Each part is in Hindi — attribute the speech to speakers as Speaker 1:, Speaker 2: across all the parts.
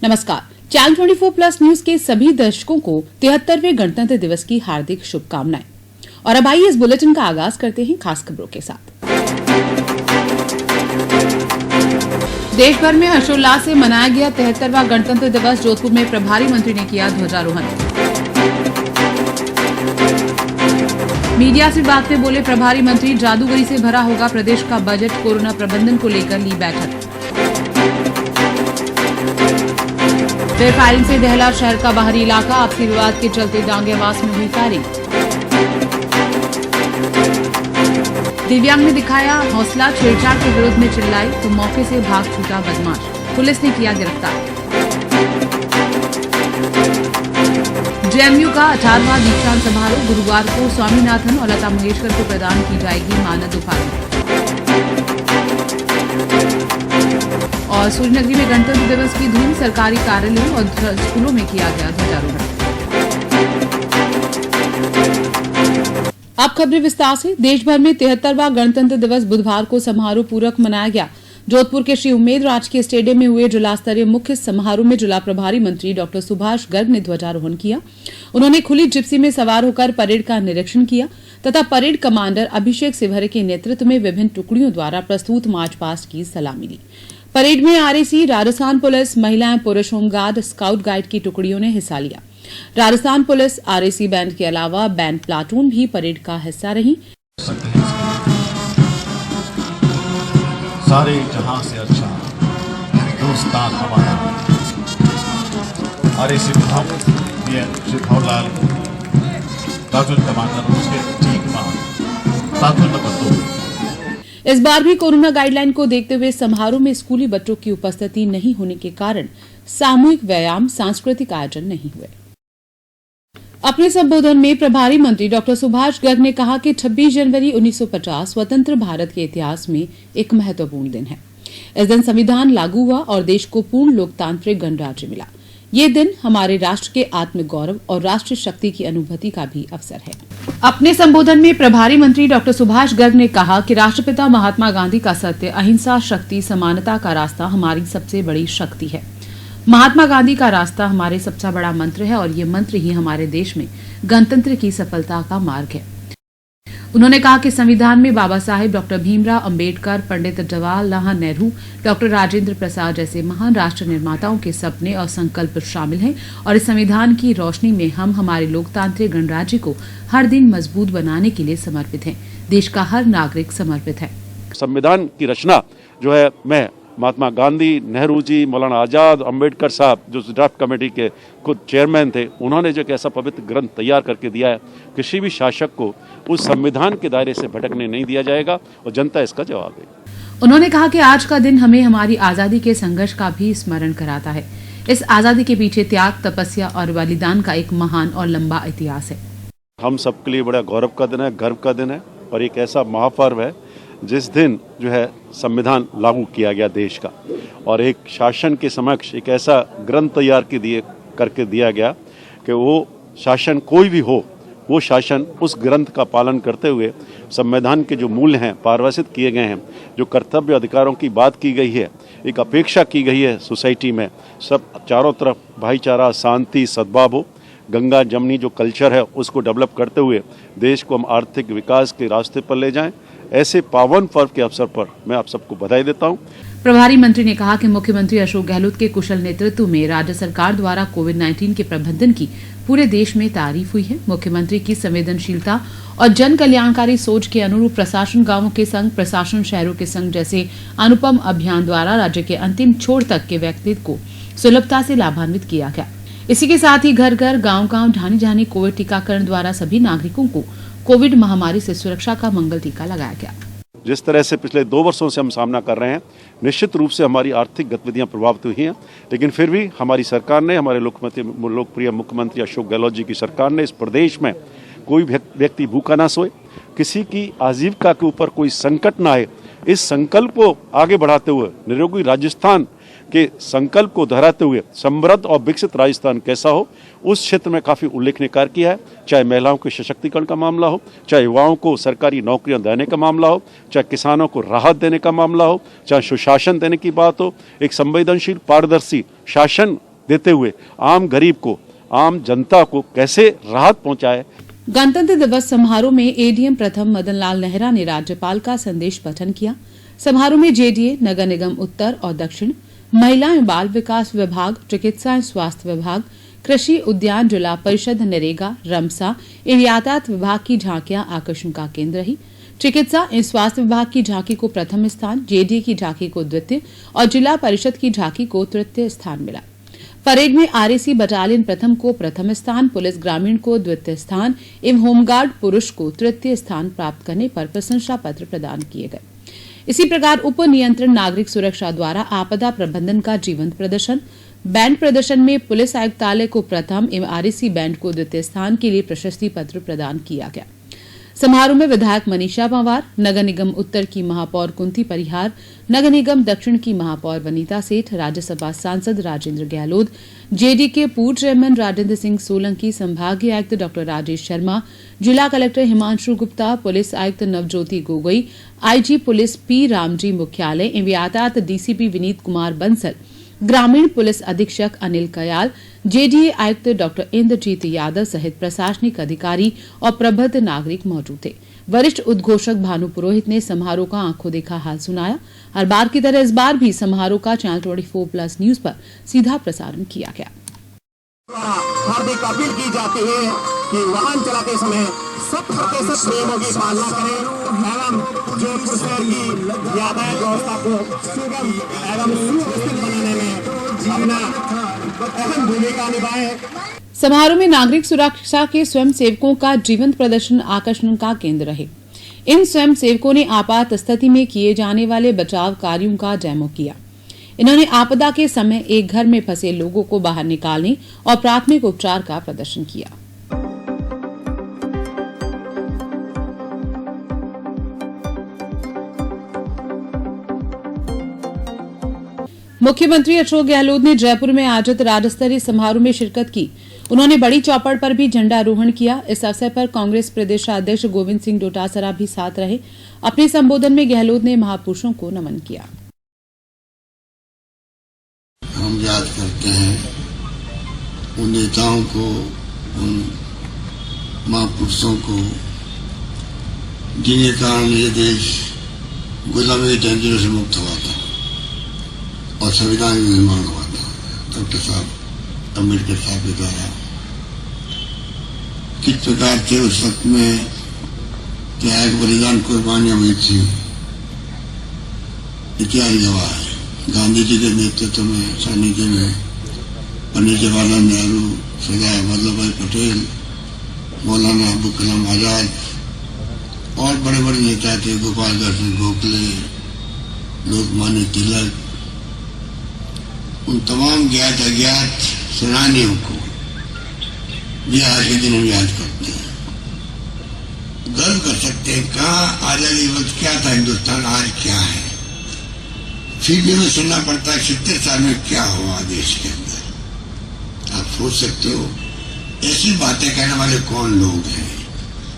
Speaker 1: नमस्कार। चैनल 24+ न्यूज के सभी दर्शकों को 73वें गणतंत्र दिवस की हार्दिक शुभकामनाएं। और अब आइए इस बुलेटिन का आगाज करते हैं खास खबरों के साथ। देश भर में हर्षोल्लास से मनाया गया 73वां गणतंत्र दिवस। जोधपुर में प्रभारी मंत्री ने किया ध्वजारोहण। मीडिया से बात में बोले प्रभारी मंत्री, जादूगरी से भरा होगा प्रदेश का बजट। कोरोना प्रबंधन को लेकर ली बैठक। फिर फायरिंग से दहला शहर का बाहरी इलाका। आपसी विवाद के चलते डांगेवास में हुई फायरिंग। दिव्यांग ने दिखाया हौसला, छेड़छाड़ के विरोध में चिल्लाई तो मौके से भाग छूटा बदमाश। पुलिस ने किया गिरफ्तार। जेएमयू का 18वां दीक्षांत समारोह। गुरुवार को स्वामीनाथन और लता मंगेशकर को प्रदान की जाएगी मानद उपाधि। और सूर्यनगरी में गणतंत्र दिवस की धूम। सरकारी कार्यालयों और स्कूलों में किया गया ध्वजारोहण। अब खबरें विस्तार से। देश भर में 73वां गणतंत्र दिवस बुधवार को समारोह पूर्वक मनाया गया। जोधपुर के श्री उम्मेद राजकीय स्टेडियम में हुए जिला स्तरीय मुख्य समारोह में जिला प्रभारी मंत्री डॉक्टर सुभाष गर्ग ने ध्वजारोहण किया। उन्होंने खुली जिप्सी में सवार होकर परेड का निरीक्षण किया तथा परेड कमांडर अभिषेक सिवहरे के नेतृत्व में विभिन्न टुकड़ियों द्वारा प्रस्तुत मार्च पास्ट की सलामी ली। परेड में आरएसी, राजस्थान पुलिस, महिलाएं, पुरुष होमगार्ड, स्काउट गाइड की टुकड़ियों ने हिस्सा लिया। राजस्थान पुलिस आरएसी बैंड के अलावा बैंड प्लाटून भी परेड का हिस्सा रही।
Speaker 2: सारे जहां से अच्छा हिंदुस्तान हमारा। आरएसी लाल प्लाटून कमांडर, उसके ठीक बाद प्लाटून नंबर 2।
Speaker 1: इस बार भी कोरोना गाइडलाइन को देखते हुए समारोह में स्कूली बच्चों की उपस्थिति नहीं होने के कारण सामूहिक व्यायाम, सांस्कृतिक आयोजन नहीं हुए। अपने संबोधन में प्रभारी मंत्री डॉक्टर सुभाष गर्ग ने कहा कि 26 जनवरी 1950 स्वतंत्र भारत के इतिहास में एक महत्वपूर्ण दिन है। इस दिन संविधान लागू हुआ और देश को पूर्ण लोकतांत्रिक गणराज्य मिला। ये दिन हमारे राष्ट्र के आत्मगौरव और राष्ट्रीय शक्ति की अनुभूति का भी अवसर है। अपने संबोधन में प्रभारी मंत्री डॉक्टर सुभाष गर्ग ने कहा कि राष्ट्रपिता महात्मा गांधी का सत्य, अहिंसा, शक्ति, समानता का रास्ता हमारी सबसे बड़ी शक्ति है। महात्मा गांधी का रास्ता हमारे सबसे बड़ा मंत्र है और ये मंत्र ही हमारे देश में गणतंत्र की सफलता का मार्ग है। उन्होंने कहा कि संविधान में बाबा साहेब डॉक्टर भीमराव अंबेडकर, पंडित जवाहरलाल नेहरू, डॉक्टर राजेंद्र प्रसाद जैसे महान राष्ट्र निर्माताओं के सपने और संकल्प शामिल हैं और इस संविधान की रोशनी में हम हमारे लोकतांत्रिक गणराज्य को हर दिन मजबूत बनाने के लिए समर्पित हैं। देश का हर नागरिक समर्पित है।
Speaker 3: संविधान की रचना जो है, मैं महात्मा गांधी, नेहरू जी, मौलाना आजाद, अंबेडकर साहब जो ड्राफ्ट कमेटी के खुद चेयरमैन थे, उन्होंने जो ऐसा पवित्र ग्रंथ तैयार करके दिया है, किसी भी शासक को उस संविधान के दायरे से भटकने नहीं दिया जाएगा और जनता इसका जवाब देगी।
Speaker 1: उन्होंने कहा कि आज का दिन हमें हमारी आजादी के संघर्ष का भी स्मरण कराता है। इस आजादी के पीछे त्याग, तपस्या और बलिदान का एक महान और लंबा इतिहास है।
Speaker 3: हम सबके लिए बड़ा गौरव का दिन है, गर्व का दिन है और एक ऐसा महापर्व है जिस दिन जो है संविधान लागू किया गया देश का और एक शासन के समक्ष एक ऐसा ग्रंथ तैयार करके दिया गया कि वो शासन कोई भी हो, वो शासन उस ग्रंथ का पालन करते हुए संविधान के जो मूल्य हैं परिभाषित किए गए हैं, जो कर्तव्य अधिकारों की बात की गई है, एक अपेक्षा की गई है सोसाइटी में, सब चारों तरफ भाईचारा, शांति, सद्भाव हो, गंगा जमनी जो कल्चर है उसको डेवलप करते हुए देश को हम आर्थिक विकास के रास्ते पर ले जाएं। ऐसे पावन पर्व के अवसर पर मैं आप सबको बधाई देता हूं।
Speaker 1: प्रभारी मंत्री ने कहा कि मुख्यमंत्री अशोक गहलोत के कुशल नेतृत्व में राज्य सरकार द्वारा कोविड-19 के प्रबंधन की पूरे देश में तारीफ हुई है। मुख्यमंत्री की संवेदनशीलता और जन कल्याणकारी सोच के अनुरूप प्रशासन गांवों के संग, प्रशासन शहरों के संग जैसे अनुपम अभियान द्वारा राज्य के अंतिम छोर तक के व्यक्ति को सुलभता से लाभान्वित किया गया। इसी के साथ ही घर घर, गांव गांव, ढानी ढानी कोविड टीकाकरण द्वारा सभी नागरिकों को कोविड महामारी से सुरक्षा का मंगल टीका लगाया गया।
Speaker 3: जिस तरह से पिछले 2 वर्षों से हम सामना कर रहे हैं, निश्चित रूप से हमारी आर्थिक गतिविधियां प्रभावित हुई हैं, लेकिन फिर भी हमारी सरकार ने, हमारे लोकप्रिय मुख्यमंत्री अशोक गहलोत जी की सरकार ने इस प्रदेश में कोई व्यक्ति भूखा ना सोए, किसी की आजीविका के ऊपर कोई संकट ना आए, इस संकल्प को आगे बढ़ाते हुए, निरोगी राजस्थान के संकल्प को दोहराते हुए समृद्ध और विकसित राजस्थान कैसा हो, उस क्षेत्र में काफ़ी उल्लेखनीय कार्य किया है। चाहे महिलाओं के सशक्तिकरण का मामला हो, चाहे युवाओं को सरकारी नौकरियां देने का मामला हो, चाहे किसानों को राहत देने का मामला हो, चाहे सुशासन देने की बात हो, एक संवेदनशील पारदर्शी शासन देते हुए आम गरीब को, आम जनता को कैसे राहत पहुंचाए।
Speaker 1: गणतंत्र दिवस समारोह में एडीएम प्रथम मदन लाल नेहरा ने राज्यपाल का संदेश पठन किया। समारोह में जेडीए, नगर निगम उत्तर और दक्षिण, महिला एवं बाल विकास विभाग, चिकित्सा एवं स्वास्थ्य विभाग, कृषि उद्यान, जिला परिषद, नरेगा, रमसा एवं यातायात विभाग की झांकियां आकर्षण का केंद्र रही। चिकित्सा एवं स्वास्थ्य विभाग की झांकी को प्रथम स्थान, जेडीए की झांकी को द्वितीय और जिला परिषद की झांकी को तृतीय स्थान मिला। परेड में आरएसी बटालियन प्रथम को प्रथम स्थान, पुलिस ग्रामीण को द्वितीय स्थान एवं होमगार्ड पुरुष को तृतीय स्थान प्राप्त करने पर प्रशंसा पत्र प्रदान किए गए। इसी प्रकार उप नियंत्रण नागरिक सुरक्षा द्वारा आपदा प्रबंधन का जीवंत प्रदर्शन, बैंड प्रदर्शन में पुलिस आयुक्तालय को प्रथम एवं आरएसी बैंड को द्वितीय स्थान के लिए प्रशस्ति पत्र प्रदान किया गया। समारोह में विधायक मनीषा पंवार, नगर निगम उत्तर की महापौर कुंती परिहार, नगर निगम दक्षिण की महापौर वनीता सेठ, राज्यसभा सांसद राजेंद्र गहलोत, जेडी के पूर्व चेयरमैन राजेंद्र सिंह सोलंकी, संभागीय आयुक्त डॉ राजेश शर्मा, जिला कलेक्टर हिमांशु गुप्ता, पुलिस आयुक्त Navjyoti Gogoi, IG police P Ramji मुख्यालय एवं यातायात डीसीपी विनीत कुमार बंसल, ग्रामीण पुलिस अधीक्षक अनिल कयाल, जेडीए आयुक्त डॉ इंद्रजीत यादव सहित प्रशासनिक अधिकारी और प्रबुद्ध नागरिक मौजूद थे। वरिष्ठ उद्घोषक भानु पुरोहित ने समारोह का आंखों देखा हाल सुनाया। हर बार की तरह इस बार भी समारोह का चैनल 24+ न्यूज पर सीधा प्रसारण किया गया।
Speaker 4: हार्दिक अपील की जाती है कि वाहन चलाते समय 100% नियमों की पालना करें एवं जोधपुर शहर की यातायात व्यवस्था को सुगम एवं सुव्यवस्थित बनाने में अपना अहम भूमिका निभाएं।
Speaker 1: समारोह में नागरिक सुरक्षा के स्वयं सेवकों का जीवंत प्रदर्शन आकर्षण का केंद्र रहे। इन स्वयं सेवकों ने आपात स्थिति में किए जाने वाले बचाव कार्यों का डेमो किया। इन्होंने आपदा के समय एक घर में फंसे लोगों को बाहर निकालने और प्राथमिक उपचार का प्रदर्शन किया। मुख्यमंत्री अशोक गहलोत ने जयपुर में आयोजित राज्य स्तरीय समारोह में शिरकत की। उन्होंने बड़ी चौपड़ पर भी झंडारोहण किया। इस अवसर पर कांग्रेस प्रदेशाध्यक्ष गोविंद सिंह डोटासरा भी साथ रहे। अपने संबोधन में गहलोत ने महापुरुषों को नमन किया।
Speaker 5: हम याद करते हैं उन नेताओं को, उन महापुरुषों को जिनके कारण ये देश गुलामी के झंझों से मुक्त हुआ था और संविधान का निर्माण हुआ था। डॉक्टर साहब अम्बेडकर साहब के द्वारा किस प्रकार से उस वक्त में त्याग, बलिदान, कुर्बानियां हुई थी, इतिहास गवाह है। गांधी जी के नेतृत्व में, सानिध्य में पंडित जवाहरलाल नेहरू, सरदार वल्लभ भाई पटेल, मौलाना अबुल कलाम आजाद और बड़े बड़े नेता थे, गोपाल कृष्ण गोखले, लोकमान्य तिलक, उन तमाम ज्ञात अज्ञात सेनानियों को भी आज के दिन हम याद करते हैं। गर्व कर सकते हैं कहाँ आजादी वक्त क्या था हिंदुस्तान, आज क्या है। फिर भी हमें सुनना पड़ता है 70 साल में क्या हुआ देश के अंदर। आप सोच सकते हो ऐसी बातें कहने वाले कौन लोग हैं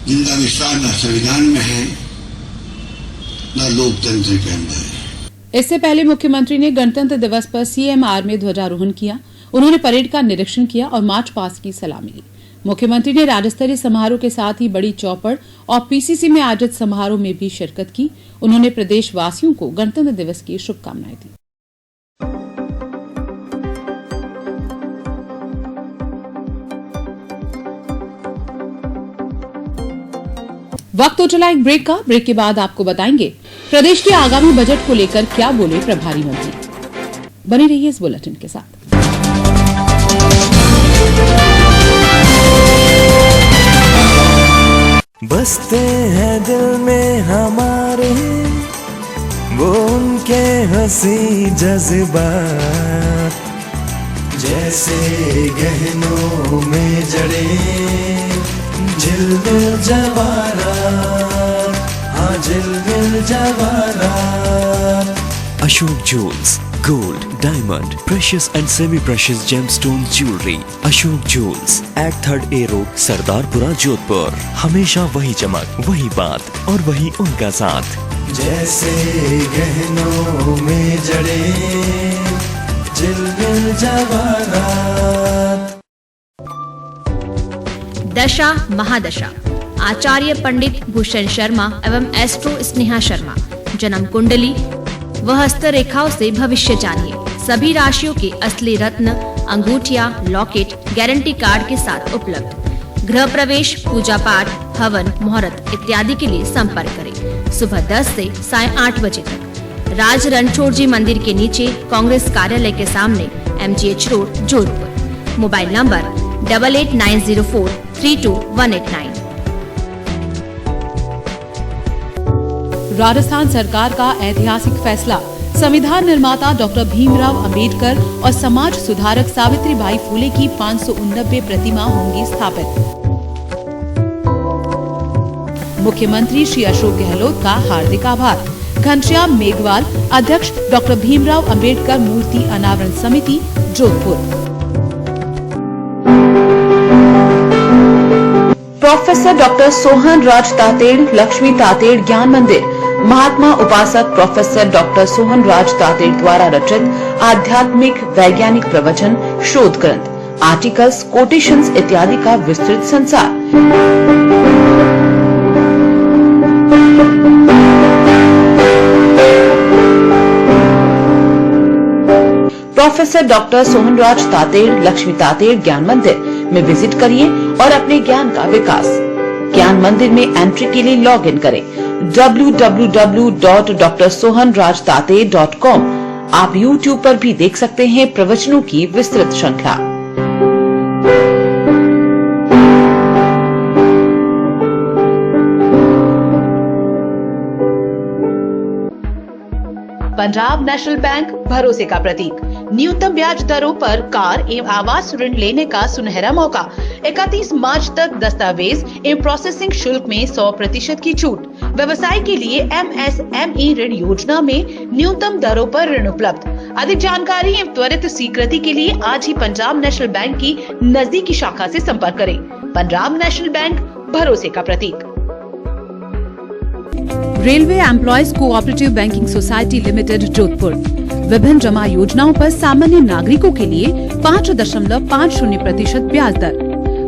Speaker 5: जिनका विश्वास न संविधान में है न लोकतंत्र के अंदर है।
Speaker 1: इससे पहले मुख्यमंत्री ने गणतंत्र दिवस पर सीएमआर में ध्वजारोहण किया। उन्होंने परेड का निरीक्षण किया और मार्च पास्ट की सलामी ली। मुख्यमंत्री ने राज्य स्तरीय समारोह के साथ ही बड़ी चौपड़ और पीसीसी में आयोजित समारोह में भी शिरकत की। उन्होंने प्रदेशवासियों को गणतंत्र दिवस की शुभकामनाएं दी। वक्त हो चला एक ब्रेक का। ब्रेक के बाद आपको बताएंगे प्रदेश के आगामी बजट को लेकर क्या बोले प्रभारी मंत्री। बने रहिए इस बुलेटिन के साथ।
Speaker 6: बसते हैं दिल में हमारे वो उनके हंसी जज्बात, जैसे गहनों में जड़े झिलमिल जवाहरात, हाँ Jhilmil Jawaharat. Ashok jewels, gold, diamond, precious and semi precious gemstone jewellery. Ashok jewels, act 3rd A road, Sardarpura, Jodhpur. हमेशा वही चमक, वही बात और वही उनका साथ, जैसे गहनों में जड़े झिलमिल जवाहरात।
Speaker 7: दशा महादशा। आचार्य पंडित भूषण शर्मा एवं एस्ट्रो स्नेहा शर्मा। जन्म कुंडली व हस्तरेखाओं से भविष्य जानिए। सभी राशियों के असली रत्न, अंगूठिया, लॉकेट गारंटी कार्ड के साथ उपलब्ध। गृह प्रवेश, पूजा पाठ, हवन, मुहूर्त इत्यादि के लिए संपर्क करें। सुबह 10 से साय 8 बजे तक। राज रणछोड़ जी मंदिर के नीचे, कांग्रेस कार्यालय के सामने, MGH road, Jodhpur. Mobile number 8890432189।
Speaker 1: Rajasthan सरकार का ऐतिहासिक फैसला। संविधान निर्माता डॉक्टर भीमराव अंबेडकर और समाज सुधारक सावित्रीबाई फुले की 589 प्रतिमा होंगी स्थापित। मुख्यमंत्री श्री अशोक गहलोत का हार्दिक आभार। घनश्याम मेघवाल, अध्यक्ष डॉक्टर भीमराव अंबेडकर मूर्ति अनावरण समिति, जोधपुर। Professor doctor Sohan Raj Tated, Laxmi Tated Gyan Mandir. महात्मा उपासक प्रोफेसर डॉक्टर सोहन राज तातेड़ द्वारा रचित आध्यात्मिक वैज्ञानिक प्रवचन, शोध ग्रंथ, आर्टिकल्स, कोटेशंस इत्यादि का विस्तृत संसार। प्रोफेसर डॉक्टर सोहन राज तातेड़, लक्ष्मी तातेड़ ज्ञान मंदिर में विजिट करिए और अपने ज्ञान का विकास। ज्ञान मंदिर में एंट्री के लिए लॉग इन करें www.drsohanrajtate.com। आप YouTube पर भी देख सकते हैं प्रवचनों की विस्तृत श्रृंखला। पंजाब नेशनल बैंक भरोसे का प्रतीक। न्यूनतम ब्याज दरों पर कार एवं आवास ऋण लेने का सुनहरा मौका। 31 मार्च तक दस्तावेज एवं प्रोसेसिंग शुल्क में 100% की छूट। व्यवसाय के लिए MSME ऋण योजना में न्यूनतम दरों पर ऋण उपलब्ध। अधिक जानकारी एवं त्वरित स्वीकृति के लिए आज ही पंजाब नेशनल बैंक की नजदीकी शाखा से संपर्क करें। पंजाब नेशनल बैंक भरोसे का प्रतीक। Railway Employees Cooperative Banking Society Limited, Jodhpur. विभिन्न जमा योजनाओं पर सामान्य नागरिकों के लिए 5.50% ब्याज दर,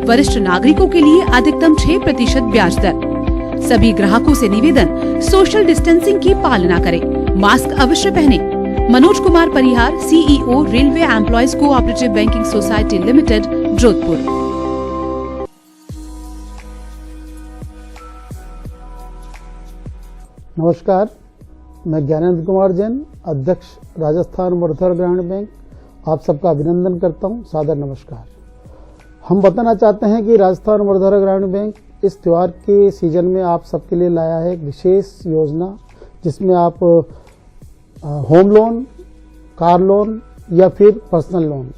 Speaker 1: वरिष्ठ नागरिकों के लिए अधिकतम 6% ब्याज दर। सभी ग्राहकों से निवेदन, सोशल डिस्टेंसिंग की पालना करें, मास्क अवश्य पहने। मनोज कुमार परिहार, CEO, railway Employees Cooperative Banking Society Limited, Jodhpur.
Speaker 8: नमस्कार, मैं ज्ञानेंद्र कुमार जैन, अध्यक्ष राजस्थान मर्दर ग्रामीण बैंक, आप सबका अभिनंदन करता हूं। सादर नमस्कार। हम बताना चाहते हैं कि राजस्थान मर्दर ग्रामीण बैंक इस त्योहार के सीजन में आप सबके लिए लाया है एक विशेष योजना, जिसमें आप होम लोन, कार लोन या फिर पर्सनल लोन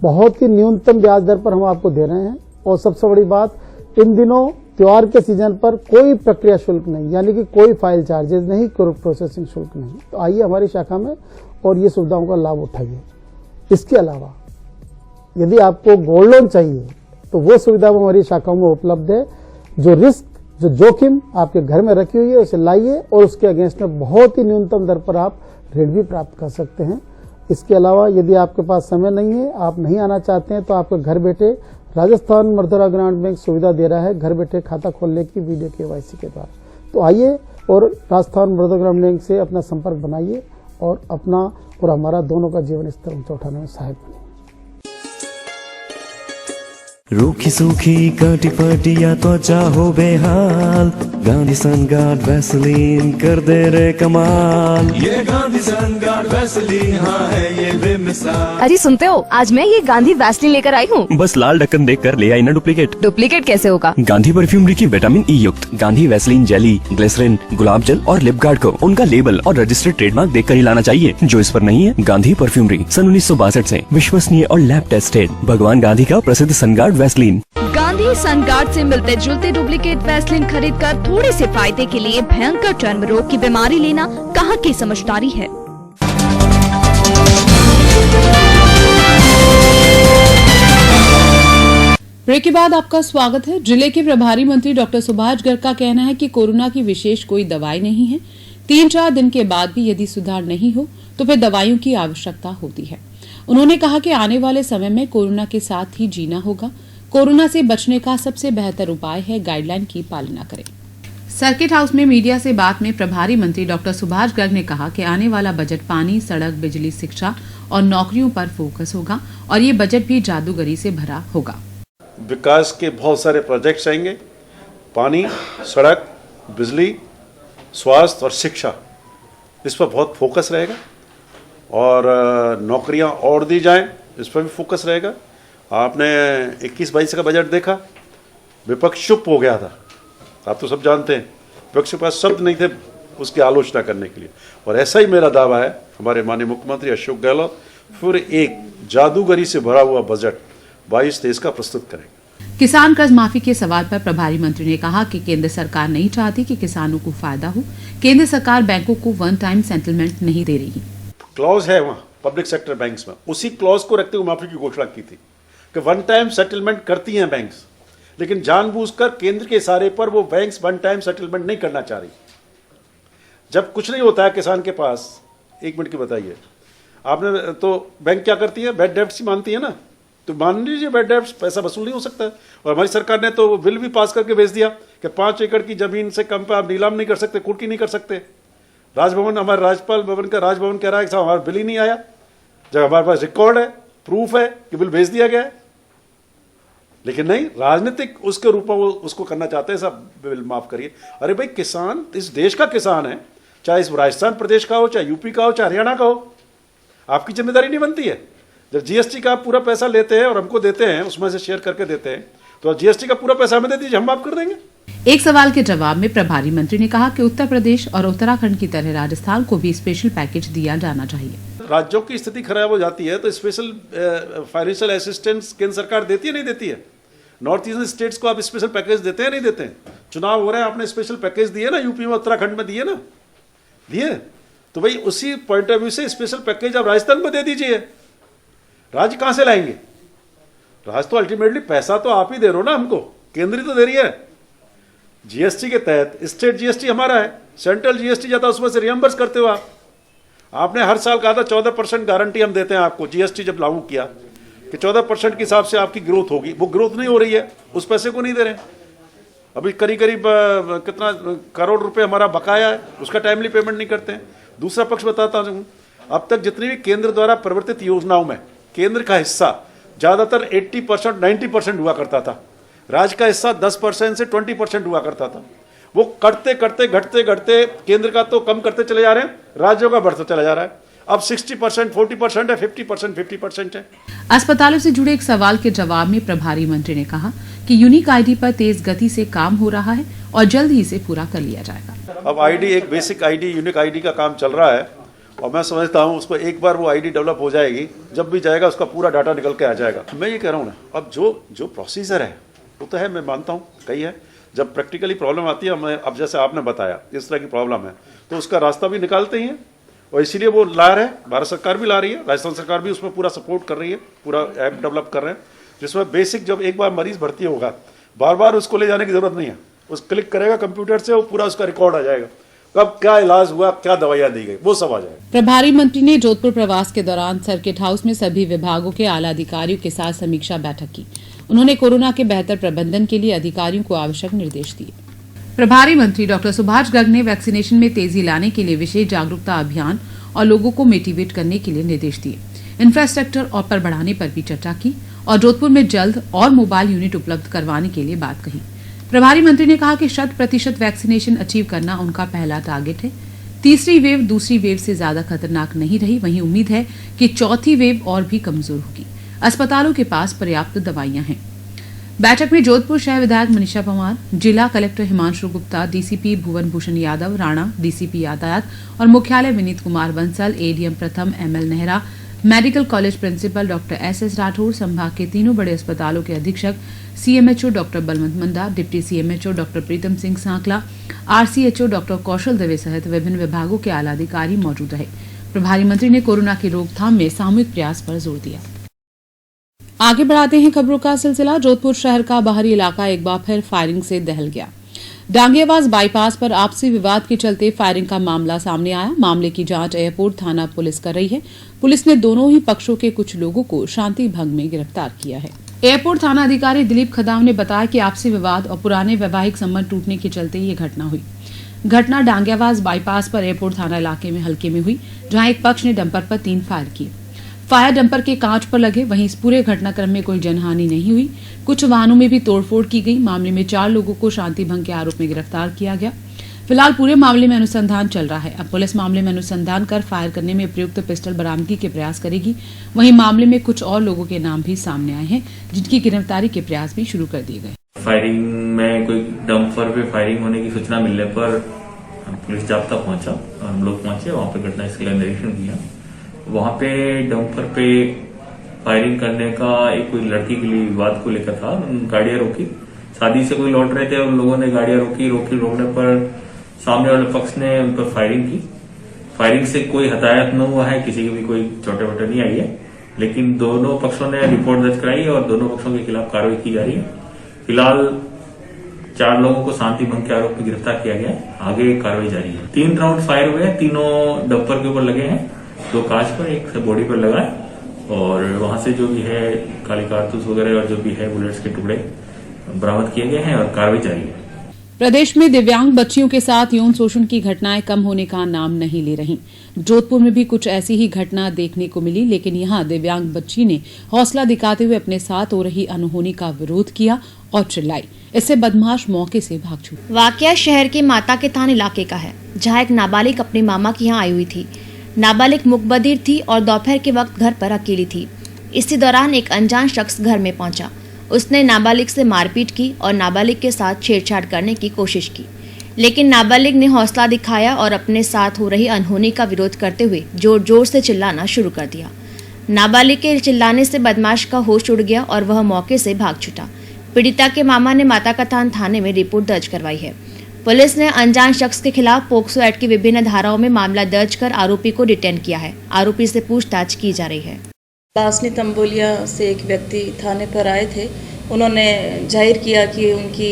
Speaker 8: बहुत ही न्यूनतम ब्याज दर पर हम आपको दे रहे हैं। और सबसे बड़ी बात, इन दिनों त्योहार के सीजन पर कोई प्रक्रिया शुल्क नहीं, यानी कि कोई फाइल चार्जेस नहीं, कोई प्रोसेसिंग शुल्क नहीं। तो आइए हमारी शाखा में और ये सुविधाओं का लाभ उठाइए। इसके अलावा यदि आपको गोल्ड लोन चाहिए तो वो सुविधा हमारी शाखाओं में उपलब्ध है। जो रिस्क, जो जोखिम आपके घर में रखी हुई है उसे लाइए और उसके अगेंस्ट में बहुत ही न्यूनतम दर पर आप ऋण भी प्राप्त कर सकते हैं। इसके अलावा यदि आपके पास समय नहीं है, आप नहीं आना चाहते हैं, तो आपके घर बैठे राजस्थान मर्दरा ग्रामीण बैंक सुविधा दे रहा है घर बैठे खाता खोलने की वीडियो KYC के द्वारा। तो आइए और राजस्थान मर्दरा ग्रामीण बैंक से अपना संपर्क बनाइए और अपना और हमारा दोनों का जीवन स्तर ऊंचा उठाने में सहायक बने।
Speaker 6: रूखी सूखी काटी पाटी या त्वचा हो बेहाल, गांधी सनगार्ड वैसलीन कर दे रे कमाल।
Speaker 2: ये गांधी सनगार्ड वैसलीन, हाँ है ये बेमिसाल।
Speaker 9: अरे सुनते हो, आज मैं ये गांधी वैसलीन लेकर आई हूँ।
Speaker 6: बस लाल ढक्कन देख कर ले आई ना डुप्लीकेट।
Speaker 9: डुप्लीकेट कैसे होगा?
Speaker 6: गांधी परफ्यूमरी की विटामिन ई युक्त गांधी वैसलीन जेली, ग्लिसरीन, गुलाब जल और लिप गार्ड को उनका लेबल और रजिस्टर्ड ट्रेडमार्क देख कर ही लाना चाहिए। जो इस पर नहीं है, गांधी परफ्यूमरी सन 1962 से विश्वसनीय और लैब टेस्टेड भगवान गांधी का प्रसिद्ध सनगार्ड वैसलीन।
Speaker 7: गांधी सनगार्ड से मिलते जुलते डुप्लीकेट वैसलीन खरीदकर थोड़े से फायदे के लिए भयंकर चर्म रोग की बीमारी लेना कहाँ की समझदारी है।
Speaker 1: ब्रेक के बाद आपका स्वागत है। जिले के प्रभारी मंत्री डॉक्टर सुभाष गर्ग का कहना है कि कोरोना की विशेष कोई दवाई नहीं है। 3-4 दिन के बाद भी यदि सुधार नहीं हो तो फिर दवाइयों की आवश्यकता होती है। उन्होंने कहा कि आने वाले समय में कोरोना के साथ ही जीना होगा। कोरोना से बचने का सबसे बेहतर उपाय है गाइडलाइन की पालना करें। सर्किट हाउस में मीडिया से बात में प्रभारी मंत्री डॉक्टर सुभाष गर्ग ने कहा कि आने वाला बजट पानी, सड़क, बिजली, शिक्षा और नौकरियों पर फोकस होगा और ये बजट भी जादूगरी से भरा होगा।
Speaker 3: विकास के बहुत सारे प्रोजेक्ट्स आएंगे, पानी, सड़क, बिजली, स्वास्थ्य और शिक्षा, इस पर बहुत फोकस रहेगा और नौकरियां और दी जाएं, इस पर भी फोकस रहेगा। आपने 21-22 का बजट देखा, विपक्ष चुप हो गया था, आप तो सब जानते हैं, विपक्ष के पास शब्द नहीं थे उसकी आलोचना करने के लिए। और ऐसा ही मेरा दावा है, हमारे माननीय मुख्यमंत्री अशोक गहलोत फिर एक जादूगरी से भरा हुआ बजट 22-23 का प्रस्तुत करेंगे।
Speaker 1: किसान कर्ज माफी के सवाल पर प्रभारी मंत्री ने कहा कि केंद्र सरकार नहीं चाहती कि किसानों को फायदा हो। केंद्र सरकार बैंकों को वन टाइम सेटलमेंट नहीं दे रही।
Speaker 3: क्लॉज है वहाँ पब्लिक सेक्टर बैंक्स में, उसी क्लॉज को रखते हुए माफी की घोषणा की थी कि वन टाइम सेटलमेंट करती हैं बैंक्स, लेकिन जानबूझकर केंद्र के इशारे पर वो बैंक्स वन टाइम सेटलमेंट नहीं करना चाह रही। जब कुछ नहीं होता है किसान के पास, 1 मिनट की बताइए आपने, तो बैंक क्या करती है, बैड डेब्ट्स ही मानती है ना, तो मान लीजिए बैड डेब्ट्स, पैसा वसूल नहीं हो सकता है। और हमारी सरकार ने तो वो बिल भी पास करके भेज दिया कि 5 एकड़ की जमीन से कम पे आप नीलाम नहीं कर सकते, कुर्की नहीं कर सकते। राजभवन, हमारे राज्यपाल भवन का राजभवन कह रहा है कि साहब हमारा बिल ही नहीं आया, जब हमारे पास रिकॉर्ड है, प्रूफ है कि बिल भेज दिया गया है। लेकिन नहीं, राजनीतिक उसके रूप में वो उसको करना चाहते हैं, सब बिल माफ करिए। अरे भाई, किसान इस देश का किसान है, चाहे इस राजस्थान प्रदेश का हो, चाहे यूपी का हो, चाहे हरियाणा का हो, आपकी जिम्मेदारी नहीं बनती है? जब जीएसटी का आप पूरा पैसा लेते हैं और हमको देते हैं, उसमें से शेयर करके देते हैं, तो जीएसटी का पूरा पैसा हमें दे दीजिए, हम माफ कर देंगे।
Speaker 1: एक सवाल के जवाब में प्रभारी मंत्री ने कहा कि उत्तर प्रदेश और उत्तराखंड की तरह राजस्थान को भी स्पेशल पैकेज दिया जाना चाहिए।
Speaker 3: राज्यों की स्थिति खराब हो जाती है तो स्पेशल फाइनेंशियल असिस्टेंस केंद्र सरकार देती है, नहीं देती है? नॉर्थ ईस्टर्न स्टेट्स को आप स्पेशल पैकेज देते हैं, नहीं देते हैं? चुनाव हो रहे हैं, आपने स्पेशल पैकेज दिए ना, यूपी में, उत्तराखंड में दिए ना, दिए। तो भाई उसी पॉइंट ऑफ व्यू से स्पेशल पैकेज आप राजस्थान में दे दीजिए। राज्य कहां से लाएंगे? राज्य तो अल्टीमेटली पैसा तो आप ही दे रहे हो ना हमको, केंद्र ही तो दे रही है। जीएसटी के तहत स्टेट जीएसटी हमारा है, सेंट्रल जीएसटी जाता है, उसमें से रियम्बर्स करते हो आप। आपने हर साल कहा था 14% गारंटी हम देते हैं आपको, जीएसटी जब लागू किया कि 14% के हिसाब से आपकी ग्रोथ होगी, वो ग्रोथ नहीं हो रही है, उस पैसे को नहीं दे रहे। अभी करीब कितना करोड़ रुपए हमारा बकाया है, उसका टाइमली पेमेंट नहीं करते हैं। दूसरा पक्ष बताता हूं, अब तक जितनी भी केंद्र द्वारा प्रवर्तित योजनाओं में केंद्र का हिस्सा ज्यादातर 80%, 90% हुआ करता था, राज्य का हिस्सा 10% से 20% हुआ करता था। वो करते करते घटते घटते केंद्र का तो कम करते चले जा रहे हैं, राज्यों का बढ़ता चला जा रहा है। अब 60%, 40% है, 50%, 50% है।
Speaker 1: अस्पतालों से जुड़े एक सवाल के जवाब में प्रभारी मंत्री ने कहा कि यूनिक आईडी पर तेज गति से काम हो रहा है और जल्द ही इसे पूरा कर लिया जाएगा।
Speaker 3: अब आईडी, एक बेसिक आईडी, यूनिक आईडी का काम चल रहा है और मैं समझता हूं उसको एक बार वो आईडी डेवलप हो जाएगी, जब भी जाएगा उसका पूरा डाटा निकल के आ जाएगा। मैं ये कह रहा हूँ ना, अब जो प्रोसीजर है वो तो है, मैं मानता हूँ कही है, जब प्रैक्टिकली प्रॉब्लम आती है, मैं अब जैसे आपने बताया इस तरह की प्रॉब्लम है तो उसका रास्ता भी निकालते ही हैं और इसीलिए वो ला रहे हैं, भारत सरकार भी ला रही है, राजस्थान सरकार भी उसमें पूरा सपोर्ट कर रही है, पूरा ऐप डेवलप कर रहे हैं जिसमें बेसिक, जब एक बार मरीज भर्ती होगा बार बार उसको ले जाने की जरूरत नहीं है, उस क्लिक करेगा कंप्यूटर से, वो पूरा उसका रिकॉर्ड आ जाएगा, कब क्या इलाज हुआ, क्या दवाइयां दी गई, वो सब आ जाएगा।
Speaker 1: प्रभारी मंत्री ने जोधपुर प्रवास के दौरान सर्किट हाउस में सभी विभागों के आला अधिकारियों के साथ समीक्षा बैठक की। उन्होंने कोरोना के बेहतर प्रबंधन के लिए अधिकारियों को आवश्यक निर्देश दिए। प्रभारी मंत्री डॉक्टर सुभाष गर्ग ने वैक्सीनेशन में तेजी लाने के लिए विशेष जागरूकता अभियान और लोगों को मोटिवेट करने के लिए निर्देश दिए। इंफ्रास्ट्रक्चर और पर बढ़ाने पर भी चर्चा की और जोधपुर में जल्द और मोबाइल यूनिट उपलब्ध करवाने के लिए बात कही। प्रभारी मंत्री ने कहा कि 100% वैक्सीनेशन अचीव करना उनका पहला टारगेट है। तीसरी वेव दूसरी वेव से ज्यादा खतरनाक नहीं रही, वहीं उम्मीद है कि चौथी वेव और भी कमजोर होगी। अस्पतालों के पास पर्याप्त दवाइयां हैं। बैठक में जोधपुर शहर विधायक मनीषा पंवार, जिला collector Himanshu Gupta, DCP Bhuvan Bhushan Yadav, Rana, DCP यातायात और मुख्यालय विनीत कुमार बंसल, एडीएम प्रथम ML Nehra, medical college principal doctor SS Rathore, संभाग के तीनों बड़े अस्पतालों के अधीक्षक CMHO doctor Balwant Manda, deputy CMHO doctor Pritam Singh Sankla, RCHO doctor Kaushal Dave सहित विभिन्न विभागों के आला अधिकारी मौजूद रहे। प्रभारी मंत्री ने कोरोना की रोकथाम में सामूहिक प्रयास पर जोर दिया। आगे बढ़ाते हैं खबरों का सिलसिला। जोधपुर शहर का बाहरी इलाका एक बार फिर फायरिंग से दहल गया। डांगेवास बाईपास पर आपसी विवाद के चलते फायरिंग का मामला सामने आया। मामले की जांच एयरपोर्ट थाना पुलिस कर रही है। पुलिस ने दोनों ही पक्षों के कुछ लोगों को शांति भंग में गिरफ्तार किया है। एयरपोर्ट थाना अधिकारी दिलीप खदाव ने बताया कि आपसी विवाद और पुराने वैवाहिक संबंध टूटने के चलते ये घटना हुई। घटना डांगेवास बाईपास पर एयरपोर्ट थाना इलाके में हल्के में हुई, जहां एक पक्ष ने डंपर पर 3 फायर किए। फायर डंपर के कांच पर लगे। वहीं इस पूरे घटनाक्रम में कोई जनहानि नहीं हुई। कुछ वाहनों में भी तोड़फोड़ की गई। मामले में 4 लोगों को शांति भंग के आरोप में गिरफ्तार किया गया। फिलहाल पूरे मामले में अनुसंधान चल रहा है। अब पुलिस मामले में अनुसंधान कर फायर करने में प्रयुक्त पिस्टल बरामदगी के प्रयास करेगी। वहीं मामले में कुछ और लोगों के नाम भी सामने आए हैं, जिनकी गिरफ्तारी के प्रयास भी शुरू कर दिए गए।
Speaker 10: फायरिंग में कोई डंपर पे फायरिंग होने की सूचना मिलने पर पुलिस जाब्ता पहुंचा और हम लोग पहुंचे वहां पे घटनास्थल का निरीक्षण किया। वहां पे डंपर पे फायरिंग करने का एक कोई लड़की के लिए विवाद को लेकर था। गाड़ियां रोकी, शादी से कोई लौट रहे थे और लोगों ने गाड़ियां रोकने पर सामने वाले पक्ष ने उन पर फायरिंग की। फायरिंग से कोई हताहत न हुआ है, किसी की भी कोई चोटें वोटें नहीं आई है, लेकिन दोनों पक्षों ने रिपोर्ट दर्ज कराई और दोनों पक्षों के खिलाफ कार्रवाई की जा रही है। फिलहाल 4 लोगों को शांति भंग के आरोप में गिरफ्तार किया गया है। आगे कार्रवाई जारी है। 3 राउंड फायर हुए हैं, तीनों डंपर के ऊपर लगे हैं, 2 कांच पर, एक बॉडी पर लगा है और वहां से जो भी है काली कारतूस वगैरह और जो भी है बुलेट्स के टुकड़े बरामद किए गए हैं और कार्रवाई जारी है।
Speaker 1: प्रदेश में दिव्यांग बच्चियों के साथ यौन शोषण की घटनाएं कम होने का नाम नहीं ले रही। जोधपुर में भी कुछ ऐसी ही घटना देखने को मिली, लेकिन यहां दिव्यांग बच्ची ने हौसला दिखाते हुए अपने साथ हो रही अनहोनी का विरोध किया और चिल्लाई। इससे बदमाश मौके से भाग छूटे।
Speaker 7: वाकया शहर के माता के थान इलाके का है, जहां एक नाबालिग अपने मामा के यहाँ आई हुई थी। नाबालिग मुकबधिर थी और दोपहर के वक्त घर पर अकेली थी। इसी दौरान एक अनजान शख्स घर में पहुंचा। उसने नाबालिग से मारपीट की और नाबालिग के साथ छेड़छाड़ करने की कोशिश की, लेकिन नाबालिग ने हौसला दिखाया और अपने साथ हो रही अनहोनी का विरोध करते हुए जोर जोर से चिल्लाना शुरू कर दिया। नाबालिग के चिल्लाने से बदमाश का होश उड़ गया और वह मौके से भाग छूटा। पीड़िता के मामा ने माता का थान थाने में रिपोर्ट दर्ज करवाई है। पुलिस ने अनजान शख्स के खिलाफ पोक्सो एक्ट की विभिन्न धाराओं में मामला दर्ज कर आरोपी को डिटेन किया है। आरोपी से पूछताछ की जा रही है।
Speaker 11: लासनी तंबोलिया से एक व्यक्ति थाने पर आए थे। उन्होंने जाहिर किया कि उनकी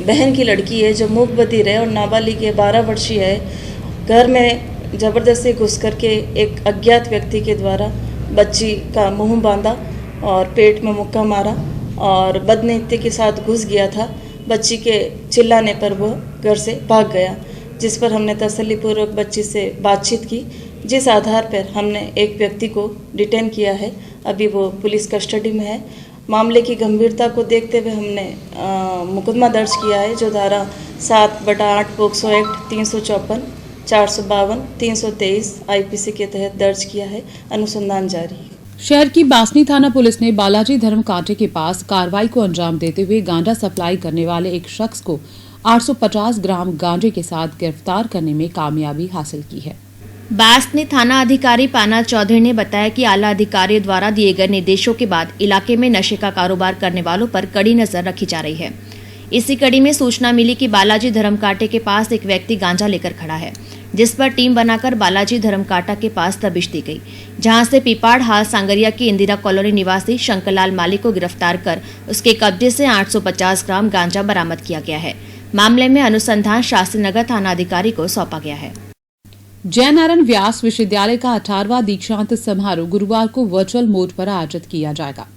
Speaker 11: बहन की लड़की है जो मूकबधिर है और नाबालिग है, 12 वर्षीय है। घर में ज़बरदस्ती घुस करके एक अज्ञात व्यक्ति के द्वारा बच्ची का मुंह बांधा और पेट में मुक्का मारा और बदनीयती के साथ घुस गया था। बच्ची के चिल्लाने पर वो घर से भाग गया, जिस पर हमने तसल्लीपूर्वक बच्ची से बातचीत की, जिस आधार पर हमने एक व्यक्ति को डिटेन किया है। अभी वो पुलिस कस्टडी में है। मामले की गंभीरता को देखते हुए हमने मुकदमा दर्ज किया है, जो धारा 7/8 पोक्सो एक्ट 354, 452, 323 आईपीसी के तहत दर्ज किया है। अनुसंधान जारी है।
Speaker 1: शहर की बासनी थाना पुलिस ने बालाजी धर्म कांटे के पास कार्रवाई को अंजाम देते हुए गांजा सप्लाई करने वाले एक शख्स को 850 ग्राम गांजे के साथ गिरफ्तार करने में कामयाबी हासिल की है।
Speaker 7: बासनी थाना अधिकारी पाना चौधरी ने बताया कि आला अधिकारियों द्वारा दिए गए निर्देशों के बाद इलाके में नशे का कारोबार करने वालों पर कड़ी नजर रखी जा रही है। इसी कड़ी में सूचना मिली कि बालाजी धर्मकांटे के पास एक व्यक्ति गांजा लेकर खड़ा है, जिस पर टीम बनाकर बालाजी धर्मकांटा के पास दबिश दी गई, जहां से पीपाड़ हाल सांगरिया की इंदिरा कॉलोनी निवासी शंकरलाल माली को गिरफ्तार कर उसके कब्जे से 850 ग्राम गांजा बरामद किया गया है। मामले में अनुसंधान शास्त्री नगर थाना अधिकारी को सौंपा गया है।
Speaker 1: जयनारायण व्यास विश्वविद्यालय का 18वां दीक्षांत समारोह गुरुवार को वर्चुअल मोड पर आयोजित किया जाएगा।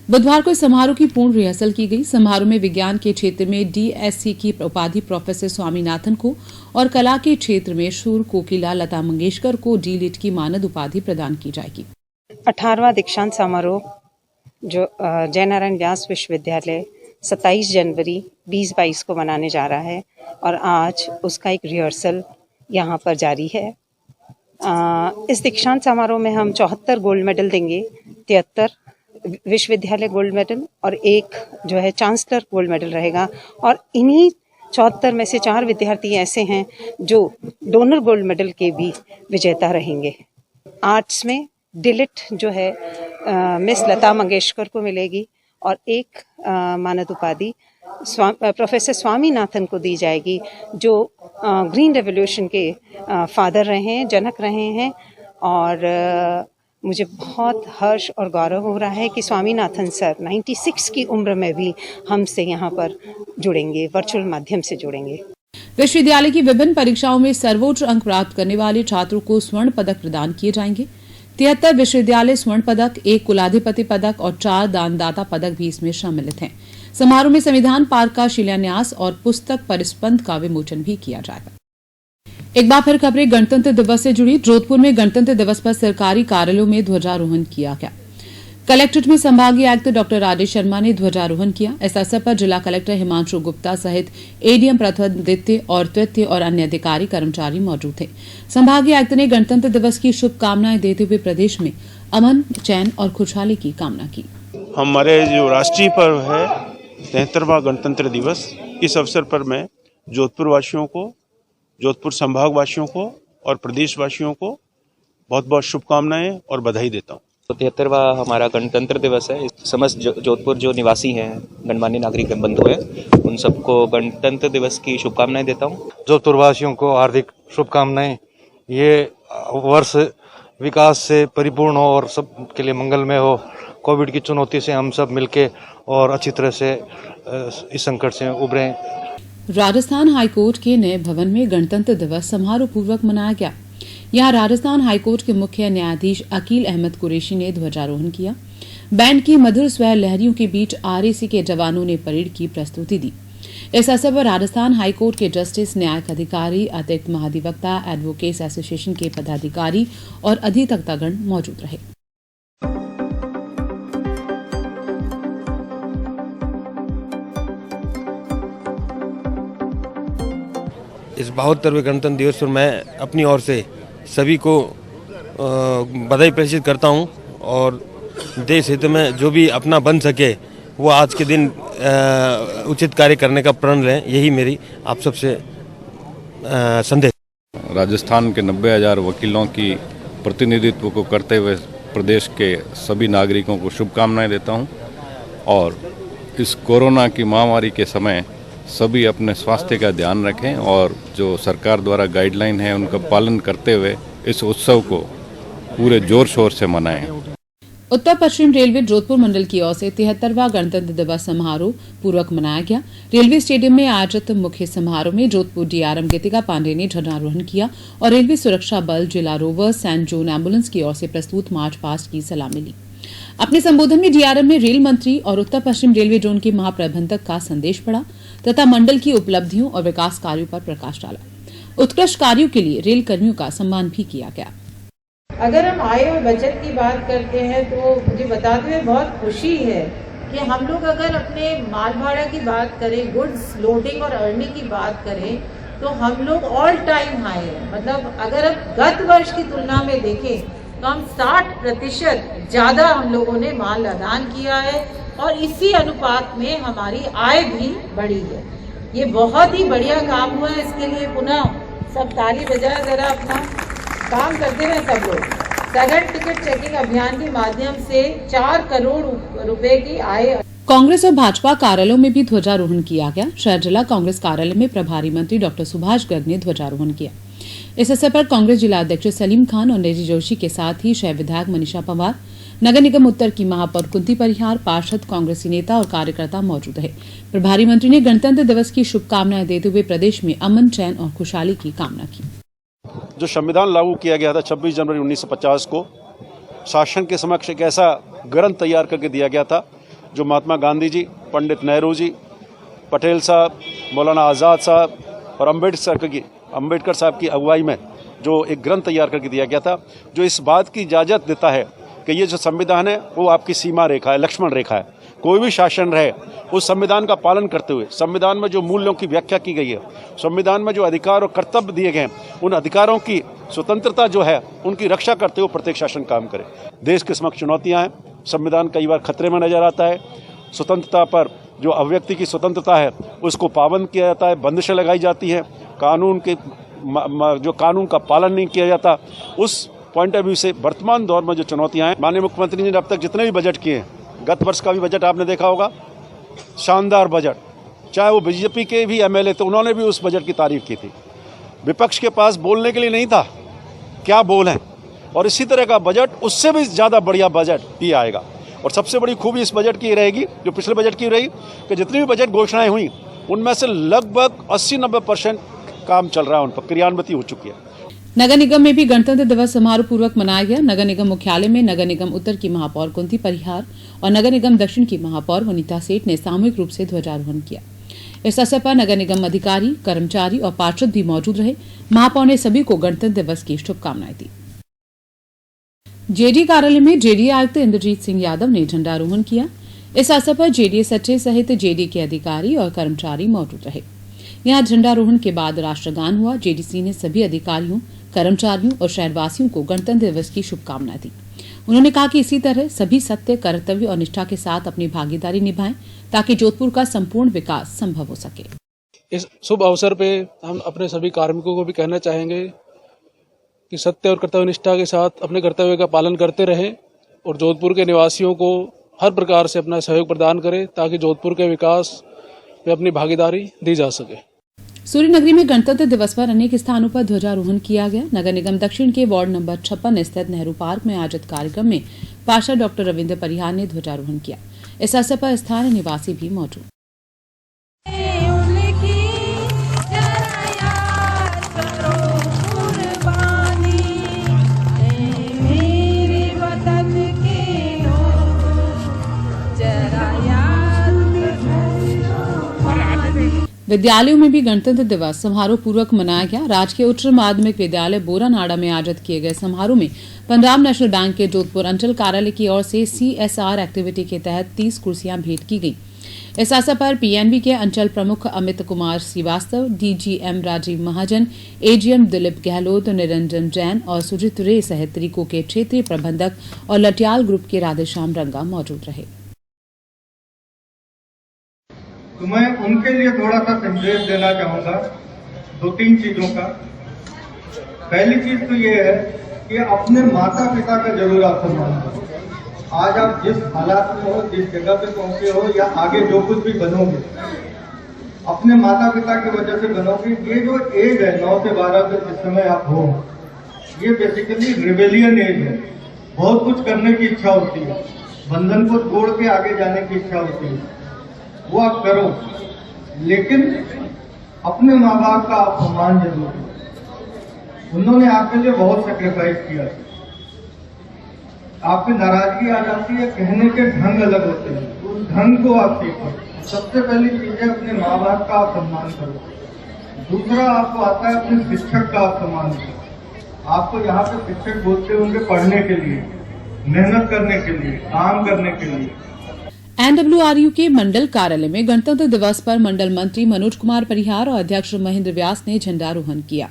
Speaker 1: बुधवार को इस समारोह की पूर्ण रिहर्सल की गई। समारोह में विज्ञान के क्षेत्र में डीएससी की उपाधि प्रोफेसर स्वामीनाथन को और कला के क्षेत्र में शूर कोकिला लता मंगेशकर को डी लिट की मानद उपाधि प्रदान की जाएगी।
Speaker 12: 18वां दीक्षांत समारोह जो जयनारायण व्यास विश्वविद्यालय 27 जनवरी 2022 को मनाने जा रहा है और आज उसका एक रिहर्सल यहाँ पर जारी है। इस दीक्षांत समारोह में हम 74 गोल्ड मेडल देंगे, 73 विश्वविद्यालय गोल्ड मेडल और एक जो है चांसलर गोल्ड मेडल रहेगा। और इन्हीं 74 में से 4 विद्यार्थी ऐसे हैं जो डोनर गोल्ड मेडल के भी विजेता रहेंगे। आर्ट्स में डिलिट जो है मिस लता मंगेशकर को मिलेगी और एक मानद उपाधि प्रोफेसर स्वामीनाथन को दी जाएगी, जो ग्रीन रेवोल्यूशन के फादर रहे हैं, जनक रहे हैं। और मुझे बहुत हर्ष और गौरव हो रहा है कि स्वामीनाथन सर 96 की उम्र में भी हमसे यहाँ पर जुड़ेंगे, वर्चुअल माध्यम से जुड़ेंगे।
Speaker 1: विश्वविद्यालय की विभिन्न परीक्षाओं में सर्वोच्च अंक प्राप्त करने वाले छात्रों को स्वर्ण पदक प्रदान किए जाएंगे। 73 विश्वविद्यालय स्वर्ण पदक, 1 कुलाधिपति पदक और 4 दानदाता पदक भी इसमें सम्मिलित हैं। समारोह में संविधान पार्क का शिलान्यास और पुस्तक परिस्पंद का विमोचन भी किया जाएगा। एक बार फिर खबरें गणतंत्र दिवस से जुड़ी। जोधपुर में गणतंत्र दिवस पर सरकारी कार्यालयों में ध्वजारोहण किया गया। कलेक्ट्रेट में संभागीय आयुक्त डॉक्टर राजेश शर्मा ने ध्वजारोहण किया। इस अवसर पर जिला कलेक्टर हिमांशु गुप्ता सहित एडीएम प्रथम, द्वितीय और तृतीय और अन्य अधिकारी कर्मचारी मौजूद थे। संभागीय आयुक्त ने गणतंत्र दिवस की शुभकामनाएं देते हुए प्रदेश में अमन, चैन और खुशहाली की कामना की।
Speaker 13: हमारे जो राष्ट्रीय पर्व है 73वां गणतंत्र दिवस, इस अवसर पर मैं जोधपुर वासियों को, जोधपुर संभाग वासियों को और प्रदेश वासियों को बहुत बहुत शुभकामनाएं और बधाई देता हूँ।
Speaker 14: 73वां हमारा गणतंत्र दिवस है। समस्त जोधपुर जो निवासी हैं, गणमान्य नागरिक बंधु हैं, उन सबको गणतंत्र दिवस की शुभकामनाएं देता हूँ।
Speaker 15: जोधपुर वासियों को हार्दिक शुभकामनाएं। ये वर्ष विकास से परिपूर्ण हो और सब के लिए मंगलमय हो। कोविड की चुनौती से हम सब मिलके और अच्छी तरह से इस संकट से उभरें।
Speaker 1: राजस्थान हाईकोर्ट के नए भवन में गणतंत्र दिवस समारोह पूर्वक मनाया गया। यहां राजस्थान हाईकोर्ट के मुख्य न्यायाधीश अकील अहमद कुरैशी ने ध्वजारोहण किया। बैंड की मधुर स्वर लहरियों के बीच आरएसी के जवानों ने परेड की प्रस्तुति दी। इस अवसर पर राजस्थान हाईकोर्ट के जस्टिस, न्यायिक अधिकारी, अतिरिक्त महाधिवक्ता, एडवोकेट्स एसोसिएशन के पदाधिकारी और अधिवक्तागण मौजूद रहे।
Speaker 15: इस 72वें गणतंत्र दिवस पर मैं अपनी ओर से सभी को बधाई प्रेषित करता हूं और देश हित में जो भी अपना बन सके वो आज के दिन उचित कार्य करने का प्रण लें। यही मेरी आप सबसे संदेश।
Speaker 16: राजस्थान के 90,000 वकीलों की प्रतिनिधित्व को करते हुए प्रदेश के सभी नागरिकों को शुभकामनाएं देता हूं और इस कोरोना की महामारी के समय सभी अपने स्वास्थ्य का ध्यान रखें और जो सरकार द्वारा गाइडलाइन है उनका पालन करते हुए इस उत्सव को पूरे जोर शोर से मनाएं।
Speaker 1: उत्तर पश्चिम रेलवे जोधपुर मंडल की ओर से 73वां गणतंत्र दिवस समारोह पूर्वक मनाया गया। रेलवे स्टेडियम में आयोजित मुख्य समारोह में जोधपुर डीआरएम गीतिका पांडे ने ध्वजारोहण किया और रेलवे सुरक्षा बल, जिला रोवर्स, सेंट जोन एम्बुलेंस की ओर से प्रस्तुत मार्च पास्ट की सलामी ली। अपने संबोधन में डीआरएम ने रेल मंत्री और उत्तर पश्चिम रेलवे जोन के महाप्रबंधक का संदेश पढ़ा तथा मंडल की उपलब्धियों और विकास कार्यों पर प्रकाश डाला। उत्कृष्ट कार्यों के लिए रेल कर्मियों का सम्मान भी किया गया।
Speaker 17: अगर हम आय और बचत की बात करते हैं तो मुझे बताते हुए बहुत खुशी है कि हम लोग अगर अपने माल भाड़ा की बात करें, गुड्स लोडिंग और अर्निंग की बात करें तो हम लोग ऑल टाइम हाई है। मतलब अगर अब गत वर्ष की तुलना में देखें तो हम 60% ज़्यादा हम लोगों ने माल लदान किया है और इसी अनुपात में हमारी आय भी बढ़ी है। ये बहुत ही बढ़िया काम हुआ है। इसके लिए पुनः सब ताली बजाए, जरा अपना काम करते रहे सब लोग। सघन टिकट चेकिंग अभियान के माध्यम से 4 करोड़ रुपए की आय।
Speaker 1: कांग्रेस और भाजपा कार्यालयों में भी ध्वजारोहण किया गया। शहर जिला कांग्रेस कार्यालय में प्रभारी मंत्री डॉक्टर सुभाष गर्ग ने ध्वजारोहण किया। इस अवसर पर कांग्रेस जिला अध्यक्ष सलीम खान और नेजी जोशी के साथ ही शहर विधायक मनीषा पवार, नगर निगम उत्तर की महापौर कुंती परिहार, पार्षद, कांग्रेसी नेता और कार्यकर्ता मौजूद रहे। प्रभारी मंत्री ने गणतंत्र दिवस की शुभकामनाएं देते हुए प्रदेश में अमन, चैन और खुशहाली की कामना की।
Speaker 3: जो संविधान लागू किया गया था 26 जनवरी 1950 को, शासन के समक्ष एक ऐसा ग्रंथ तैयार करके दिया गया था जो महात्मा गांधी जी, पंडित नेहरू जी, पटेल साहब, मौलाना आज़ाद साहब और अम्बेडकर साहब की अगुवाई में जो एक ग्रंथ तैयार करके दिया गया था, जो इस बात की इजाज़त देता है कि ये जो संविधान है वो आपकी सीमा रेखा है, लक्ष्मण रेखा है। कोई भी शासन रहे उस संविधान का पालन करते हुए, संविधान में जो मूल्यों की व्याख्या की गई है, संविधान में जो अधिकार और कर्तव्य दिए गए हैं, उन अधिकारों की स्वतंत्रता जो है उनकी रक्षा करते हुए प्रत्येक शासन काम करे। देश के समक्ष चुनौतियां हैं, संविधान कई बार खतरे में नजर आता है। स्वतंत्रता पर जो अभिव्यक्ति की स्वतंत्रता है उसको पाबंद किया जाता है, बंदिशें लगाई जाती हैं, कानून का पालन नहीं किया जाता। उस पॉइंट ऑफ व्यू से वर्तमान दौर में जो चुनौतियां हैं, माननीय मुख्यमंत्री जी ने अब तक जितने भी बजट किए हैं, गत वर्ष का भी बजट आपने देखा होगा, शानदार बजट, चाहे वो बीजेपी के भी एमएलए थे, उन्होंने भी उस बजट की तारीफ की थी। विपक्ष के पास बोलने के लिए नहीं था, क्या बोल है। और इसी तरह का बजट, उससे भी ज़्यादा बढ़िया बजट ही आएगा। और सबसे बड़ी खूबी इस बजट की रहेगी, जो पिछले बजट की रही, कि जितनी भी बजट घोषणाएं हुई उनमें से लगभग 80-90% काम चल रहा है, उन पर क्रियान्वित हो चुकी है।
Speaker 1: नगर निगम में भी गणतंत्र दिवस समारोह पूर्वक मनाया गया। नगर निगम मुख्यालय में नगर निगम उत्तर की महापौर कुंती परिहार और नगर निगम दक्षिण की महापौर वनीता सेठ ने सामूहिक रूप से ध्वजारोहण किया। इस अवसर पर नगर निगम अधिकारी, कर्मचारी और पार्षद भी मौजूद रहे। महापौर ने सभी को गणतंत्र दिवस की शुभकामनाएं दी। जेडीए कार्यालय में जेडीए आयुक्त इंद्रजीत सिंह यादव ने झंडारोहण किया। इस अवसर पर जेडीए सचिव सहित जेडीए के अधिकारी और कर्मचारी मौजूद रहे। यहां झंडारोहण के बाद राष्ट्रगान हुआ। जेडीसी ने सभी अधिकारियों, कर्मचारियों और शहरवासियों को गणतंत्र दिवस की शुभकामनाएं दी। उन्होंने कहा कि इसी तरह सभी सत्य, कर्तव्य और निष्ठा के साथ अपनी भागीदारी निभाएं ताकि जोधपुर का संपूर्ण विकास संभव हो सके।
Speaker 18: इस शुभ अवसर पे हम अपने सभी कार्मिकों को भी कहना चाहेंगे कि सत्य और कर्तव्य निष्ठा के साथ अपने कर्तव्य का पालन करते रहें और जोधपुर के निवासियों को हर प्रकार से अपना सहयोग प्रदान करें ताकि जोधपुर के विकास में अपनी भागीदारी दी जा सके।
Speaker 1: सूर्य नगरी में गणतंत्र दिवस पर अनेक स्थानों पर ध्वजारोहण किया गया। नगर निगम दक्षिण के वार्ड नंबर 56 स्थित नेहरू पार्क में आयोजित कार्यक्रम में पार्षद डॉक्टर रविंद्र परिहार ने ध्वजारोहण किया। इस अवसर पर स्थानीय निवासी भी मौजूद। विद्यालयों में भी गणतंत्र दिवस समारोह पूर्वक मनाया गया। राजकीय उच्च माध्यमिक विद्यालय बोरानाड़ा में आयोजित किए गए समारोह में पंजाब नेशनल बैंक के जोधपुर अंचल कार्यालय की ओर से CSR एक्टिविटी के तहत 30 कुर्सियां भेंट की गईं। इस अवसर पर PNB के अंचल प्रमुख अमित कुमार श्रीवास्तव, DGM राजीव महाजन, AGM दिलीप गहलोत, निरंजन जैन और सुजित रे सहित तरीको के क्षेत्रीय प्रबंधक और लटियाल ग्रुप के राधेश्याम रंगा मौजूद रहे।
Speaker 19: तो मैं उनके लिए थोड़ा सा संदेश देना चाहूंगा 2-3 चीजों का। पहली चीज तो ये है कि अपने माता पिता का जरूर आप सम्मान करो। आज आप जिस हालात में हो, जिस जगह पे पहुंचे हो या आगे जो कुछ भी बनोगे, अपने माता पिता की वजह से बनोगे। ये जो एज है 9 से 12 के जिस समय आप हो, ये बेसिकली रिबेलियन एज है। बहुत कुछ करने की इच्छा होती है, बंधन को तोड़ के आगे जाने की इच्छा होती है, वो आप करो, लेकिन अपने माँ बाप का आप सम्मान जरूर करो। उन्होंने आपके लिए बहुत सेक्रीफाइस किया। आपकी नाराजगी आ जाती है, कहने के ढंग अलग होते हैं, उस ढंग को आप सीखो। सबसे पहली चीज है अपने माँ बाप का आप सम्मान करो। दूसरा आपको आता है अपने शिक्षक का आप सम्मान करो। आपको यहाँ पे शिक्षक बोलते होंगे पढ़ने के लिए, मेहनत करने के लिए, काम करने के लिए।
Speaker 1: NWRU के मंडल कार्यालय में गणतंत्र दिवस पर मंडल मंत्री मनोज कुमार परिहार और अध्यक्ष महेंद्र व्यास ने झंडारोहण किया।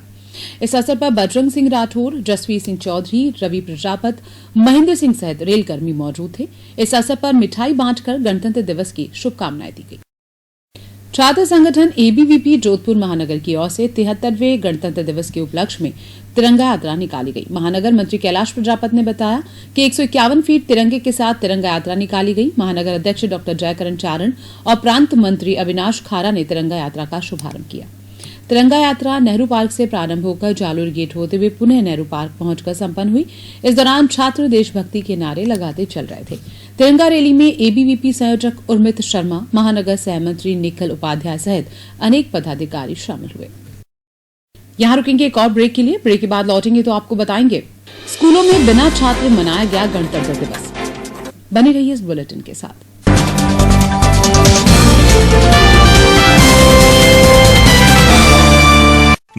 Speaker 1: इस अवसर पर बजरंग सिंह राठौर, जसवीर सिंह चौधरी, रवि प्रजापत, महेंद्र सिंह सहित रेलकर्मी मौजूद थे। इस अवसर पर मिठाई बांटकर गणतंत्र दिवस की शुभकामनाएं दी गई। छात्र संगठन ABVP जोधपुर महानगर की ओर से 73वें गणतंत्र दिवस के उपलक्ष्य में तिरंगा यात्रा निकाली गई। महानगर मंत्री कैलाश प्रजापत ने बताया कि 151 फीट तिरंगे के साथ तिरंगा यात्रा निकाली गई। महानगर अध्यक्ष डॉक्टर जयकरण चारण और प्रांत मंत्री अविनाश खारा ने तिरंगा यात्रा का शुभारंभ किया। तिरंगा यात्रा नेहरू पार्क से प्रारंभ होकर जालोर गेट होते हुए पुनः नेहरू पार्क पहुंचकर संपन्न हुई। इस दौरान छात्र देशभक्ति के नारे लगाते चल रहे थे। तिरंगा रैली में ABVP संयोजक उर्मित शर्मा, महानगर सहमंत्री निखिल उपाध्याय सहित अनेक पदाधिकारी शामिल हुए। यहाँ रुकेंगे एक और ब्रेक के लिए। ब्रेक के बाद लौटेंगे तो आपको बताएंगे स्कूलों में बिना छात्र मनाया गया गणतंत्र दिवस। बने रहिए इस बुलेटिन के साथ।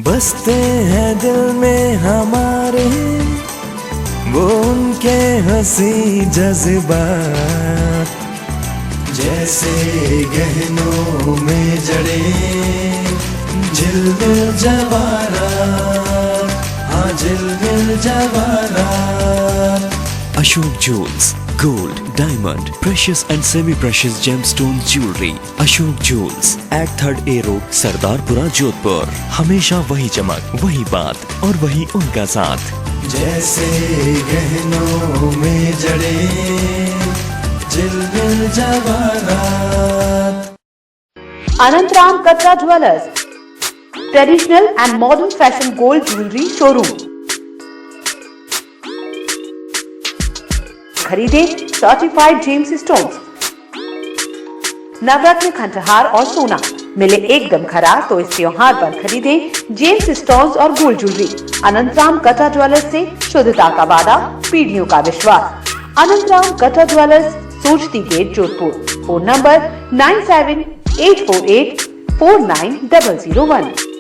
Speaker 6: बसते हैं दिल में हमारे वो उनके हंसी जज्बात जैसे गहनों में जड़े झिलमिल जवाहरात, हाँ Jhilmil Jawaharat. Ashok jewels, gold, diamond, precious and semi precious gemstone jewellery. Ashok jewels, at 3rd A road, Sardarpura, Jodhpur. हमेशा वही चमक, वही बात और वही उनका साथ। जैसे गहनों में जड़े झिलमिल जवाहरात।
Speaker 20: Anantaram Katra jewellers, traditional and modern fashion gold jewellery showroom. खरीदे सर्टिफाइड जेम्स स्टोन्स, नवरत्न खंडहार और सोना मिले एकदम खरा, तो इस त्योहार पर खरीदे जेम्स स्टोन्स और gold jewellery. Anantram Katra Jewellers से शुद्धता का वादा, पीढ़ियों का विश्वास। Anantram Katra Jewellers, Sojati gate, Jodhpur. Phone number 9784849001।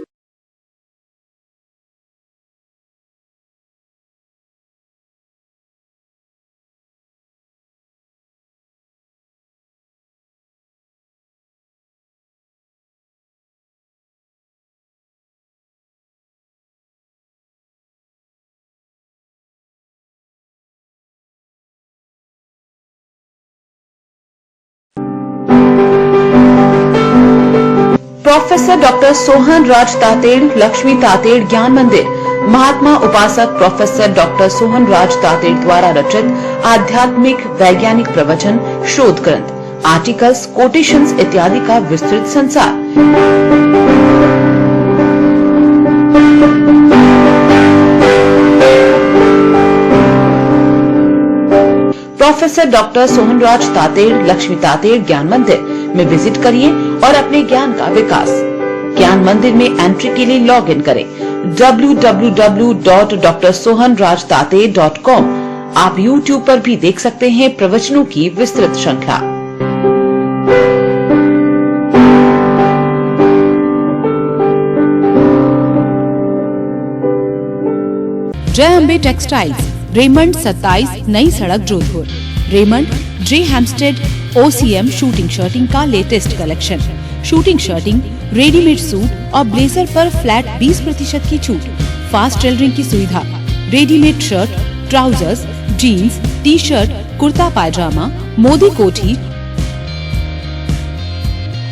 Speaker 20: Professor doctor Sohan Raj Tated, Laxmi Tated Gyan Mandir. महात्मा उपासक प्रोफेसर डॉक्टर सोहन राज तातेड़ द्वारा रचित आध्यात्मिक वैज्ञानिक प्रवचन, शोध ग्रंथ, आर्टिकल्स, कोटेशंस इत्यादि का विस्तृत संसार। प्रोफेसर डॉक्टर सोहनराज तातेड़, लक्ष्मी तातेड़ ज्ञान मंदिर में विजिट करिए और अपने ज्ञान का विकास। ज्ञान मंदिर में एंट्री के लिए लॉग इन करें www.drsohanrajtate.com। आप YouTube पर भी देख सकते हैं प्रवचनों की विस्तृत श्रृंखला। जय Ambe textiles, Raymond 27, Nai Sadak, Jodhpur. Raymond, J Hampstead, OCM suiting shirting का latest collection. Suiting shirting, readymade suit और ब्लेजर पर फ्लैट 20% की छूट। फास्ट टेलरिंग की सुविधा, readymade shirt, trousers, jeans, T shirt, kurta pyjama, Modi koti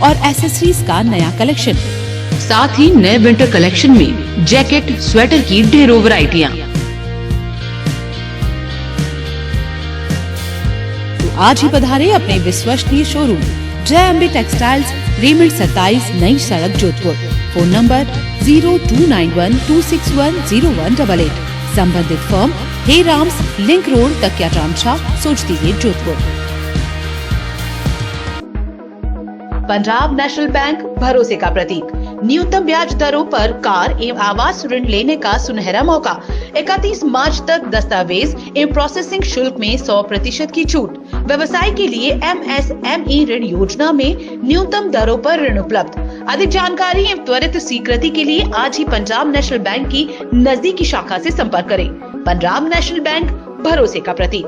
Speaker 20: और एसेसरीज का नया कलेक्शन। साथ ही नए विंटर कलेक्शन में जैकेट, स्वेटर की ढेरों वैरायटियां। आज ही पधारे अपने विश्वसनीय शोरूम जय Ambe textiles, Raymond 27, Nai Sadak, Jodhpur. Phone number 0291261018। संबंधित फर्म हे राम्स, लिंक रोड, तकिया ट्रांचा, Sojati gate, Jodhpur. Punjab national bank, भरोसे का प्रतीक। न्यूनतम ब्याज दरों पर कार एवं आवास ऋण लेने का सुनहरा मौका। 31 मार्च तक दस्तावेज एवं प्रोसेसिंग शुल्क में 100% की छूट। व्यवसाय के लिए MSME ऋण योजना में न्यूनतम दरों पर ऋण उपलब्ध। अधिक जानकारी एवं त्वरित स्वीकृति के लिए आज ही पंजाब नेशनल बैंक की नजदीकी शाखा से संपर्क करें। पंजाब नेशनल बैंक, भरोसे का प्रतीक।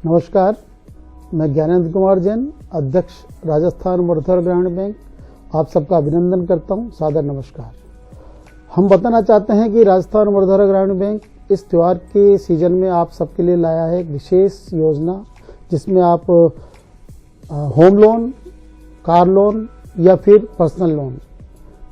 Speaker 8: नमस्कार, मैं ज्ञानेंद्र कुमार जैन, अध्यक्ष राजस्थान मर्धर ग्रामीण बैंक, आप सबका अभिनंदन करता हूं। सादर नमस्कार। हम बताना चाहते हैं कि राजस्थान मर्धर ग्रामीण बैंक इस त्योहार के सीजन में आप सबके लिए लाया है एक विशेष योजना, जिसमें आप होम लोन, कार लोन या फिर पर्सनल लोन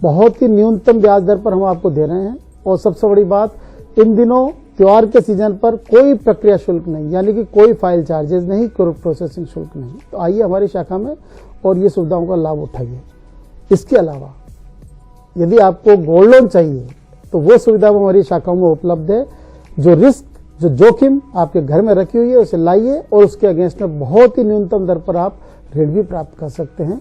Speaker 8: बहुत ही न्यूनतम ब्याज दर पर हम आपको दे रहे हैं। और सबसे बड़ी बात, इन दिनों त्योहार के सीजन पर कोई प्रक्रिया शुल्क नहीं, यानी कि कोई फाइल चार्जेस नहीं, कोई प्रोसेसिंग शुल्क नहीं। तो आइए हमारी शाखा में और ये सुविधाओं का लाभ उठाइए। इसके अलावा यदि आपको गोल्ड लोन चाहिए तो वो सुविधा हमारी शाखाओं में उपलब्ध है। जो रिस्क, जो जोखिम आपके घर में रखी हुई है उसे लाइए और उसके अगेंस्ट में बहुत ही न्यूनतम दर पर आप ऋण भी प्राप्त कर सकते हैं।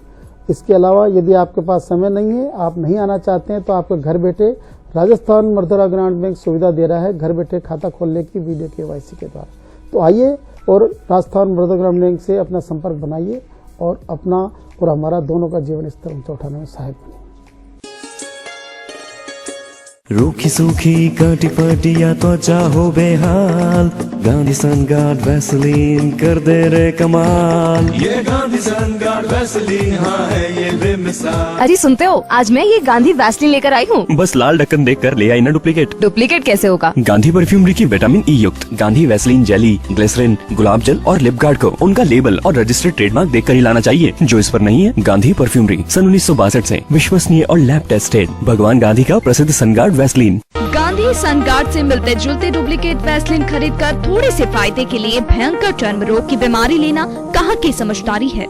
Speaker 8: इसके अलावा यदि आपके पास समय नहीं है, आप नहीं आना चाहते हैं, तो आपके घर बैठे राजस्थान मर्धरा ग्रामीण बैंक सुविधा दे रहा है घर बैठे खाता खोलने की वीडियो KYC के द्वारा। तो आइए और राजस्थान मर्धरा ग्रामीण बैंक से अपना संपर्क बनाइए और अपना और हमारा दोनों का जीवन स्तर ऊंचा उठाने में सहायक बनिए।
Speaker 6: रूखी सूखी काटी पाटी या त्वचा हो बेहाल, गांधी सनगार्ड वैसलीन कर दे रे कमाल।
Speaker 2: ये गांधी सनगार्ड वैसलीन, हाँ है ये बेमिसाल।
Speaker 9: अरे सुनते हो, आज मैं ये गांधी वैसलीन लेकर आई हूँ।
Speaker 6: बस लाल ढक्कन देख कर ले आई ना डुप्लीकेट।
Speaker 9: डुप्लीकेट कैसे होगा?
Speaker 6: गांधी परफ्यूमरी की विटामिन ई युक्त गांधी वैसलीन जेली, ग्लिसरीन, गुलाब जल और लिप गार्ड को उनका लेबल और रजिस्टर्ड ट्रेडमार्क देख कर ही लाना चाहिए। जो इस पर नहीं है, गांधी परफ्यूमरी सन 1962 से विश्वसनीय और लैब टेस्टेड भगवान गांधी का प्रसिद्ध सनगार्ड वैसलीन।
Speaker 7: गांधी सनगार्ड से मिलते जुलते डुप्लीकेट वैसलीन खरीद कर थोड़े से फायदे के लिए भयंकर चर्म रोग की बीमारी लेना कहाँ की समझदारी है।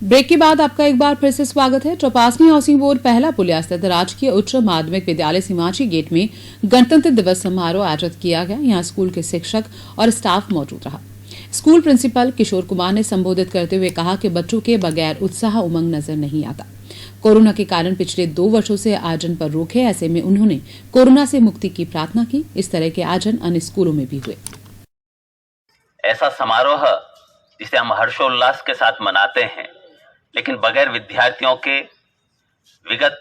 Speaker 1: ब्रेक के बाद आपका एक बार फिर से स्वागत है। चौपासनी हाउसिंग बोर्ड पहला पुलिया स्थित राजकीय उच्च माध्यमिक विद्यालय सिमाची गेट में गणतंत्र दिवस समारोह आयोजित किया गया। यहाँ स्कूल के शिक्षक और स्टाफ मौजूद रहा। स्कूल प्रिंसिपल किशोर कुमार ने संबोधित करते हुए कहा कि बच्चों के बगैर उत्साह उमंग नजर नहीं आता। कोरोना के कारण पिछले 2 वर्षों से आयोजन पर रोक है। ऐसे में उन्होंने कोरोना से मुक्ति की प्रार्थना की। इस तरह के आयोजन अन्य स्कूलों में भी हुए।
Speaker 21: ऐसा समारोह जिसे हम हर्षोल्लास के साथ मनाते हैं, लेकिन बगैर विद्यार्थियों के विगत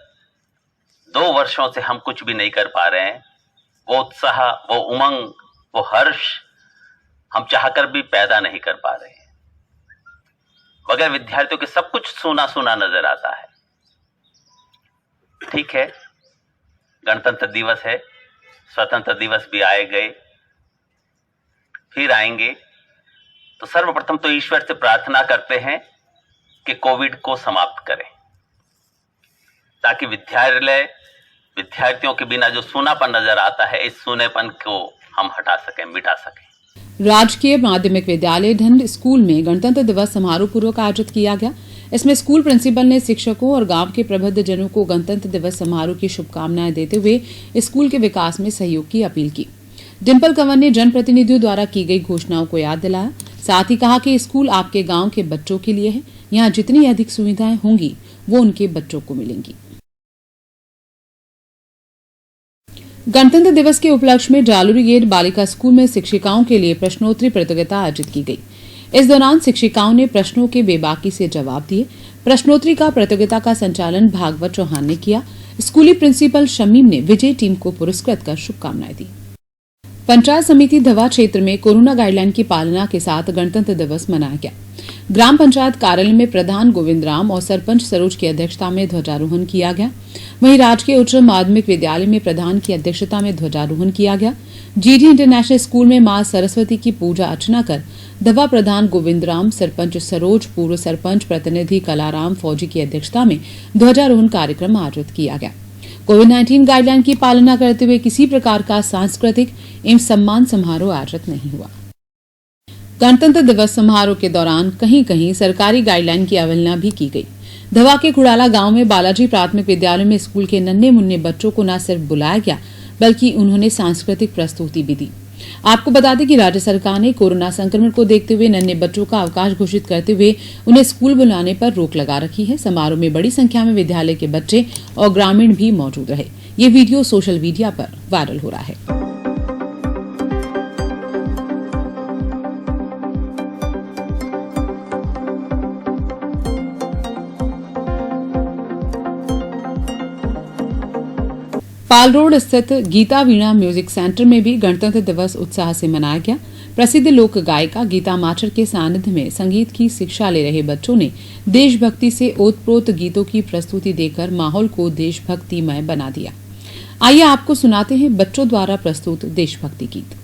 Speaker 21: 2 वर्षों से हम कुछ भी नहीं कर पा रहे हैं। वो उत्साह, वो उमंग, वो हर्ष हम चाहकर भी पैदा नहीं कर पा रहे हैं। बगैर विद्यार्थियों के सब कुछ सूना सूना नजर आता है। ठीक है, गणतंत्र दिवस है, स्वतंत्र दिवस भी आए गए, फिर आएंगे। तो सर्वप्रथम तो ईश्वर से प्रार्थना करते हैं कि कोविड को समाप्त करें, ताकि विद्यार्थियों के बिना जो सूनापन नजर आता है, इस सूनेपन को हम हटा सकें, मिटा सकें।
Speaker 1: राजकीय माध्यमिक विद्यालय ढंड स्कूल में गणतंत्र दिवस समारोह पूर्वक आयोजित किया गया। इसमें स्कूल प्रिंसिपल ने शिक्षकों और गांव के प्रबुद्ध जनों को गणतंत्र दिवस समारोह की शुभकामनाएं देते हुए स्कूल के विकास में सहयोग की अपील की। डिंपल कंवर ने जनप्रतिनिधियों द्वारा की गई घोषणाओं को याद दिलाया। साथ ही कहा कि स्कूल आपके गांव के बच्चों के लिए है। यहाँ जितनी अधिक सुविधाएं होंगी वो उनके बच्चों को मिलेंगी। गणतंत्र दिवस के उपलक्ष्य में जालूरी गेट बालिका स्कूल में शिक्षिकाओं के लिए प्रश्नोत्तरी प्रतियोगिता आयोजित की गई। इस दौरान शिक्षिकाओं ने प्रश्नों के बेबाकी से जवाब दिए। प्रश्नोत्तरी का प्रतियोगिता का संचालन भागवत चौहान ने किया। स्कूली प्रिंसिपल शमीम ने विजयी टीम को पुरस्कृत कर शुभकामनाएं दी। पंचायत समिति धवा क्षेत्र में कोरोना गाइडलाइन की पालना के साथ गणतंत्र दिवस मनाया गया। ग्राम पंचायत कार्यालय में प्रधान गोविंद राम और सरपंच सरोज की अध्यक्षता में ध्वजारोहण किया गया। वहीं राजकीय उच्च माध्यमिक विद्यालय में प्रधान की अध्यक्षता में ध्वजारोहण किया गया। जीडी इंटरनेशनल स्कूल में मां सरस्वती की पूजा अर्चना कर धवा प्रधान गोविंद राम, सरपंच सरोज, पूर्व सरपंच प्रतिनिधि कलाराम फौजी की अध्यक्षता में ध्वजारोहण कार्यक्रम आयोजित किया गया। कोविड-19 गाइडलाइन की पालना करते हुए किसी प्रकार का सांस्कृतिक एवं सम्मान समारोह आयोजित नहीं हुआ। गणतंत्र दिवस समारोह के दौरान कहीं कहीं सरकारी गाइडलाइन की अवहेलना भी की गई। धवा के खुड़ाला गांव में बालाजी प्राथमिक विद्यालय में स्कूल के नन्हे मुन्ने बच्चों को न सिर्फ बुलाया गया, बल्कि उन्होंने सांस्कृतिक प्रस्तुति भी दी। आपको बता दें कि राज्य सरकार ने कोरोना संक्रमण को देखते हुए नन्हे बच्चों का अवकाश घोषित करते हुए उन्हें स्कूल बुलाने पर रोक लगा रखी है। समारोह में बड़ी संख्या में विद्यालय के बच्चे और ग्रामीण भी मौजूद रहे। ये वीडियो सोशल मीडिया पर वायरल हो रहा है। पाल रोड स्थित गीता वीणा म्यूजिक सेंटर में भी गणतंत्र दिवस उत्साह से मनाया गया। प्रसिद्ध लोक गायिका गीता माचर के सानिध्य में संगीत की शिक्षा ले रहे बच्चों ने देशभक्ति से ओतप्रोत गीतों की प्रस्तुति देकर माहौल को देशभक्तिमय बना दिया। आइए आपको सुनाते हैं बच्चों द्वारा प्रस्तुत देशभक्ति गीत।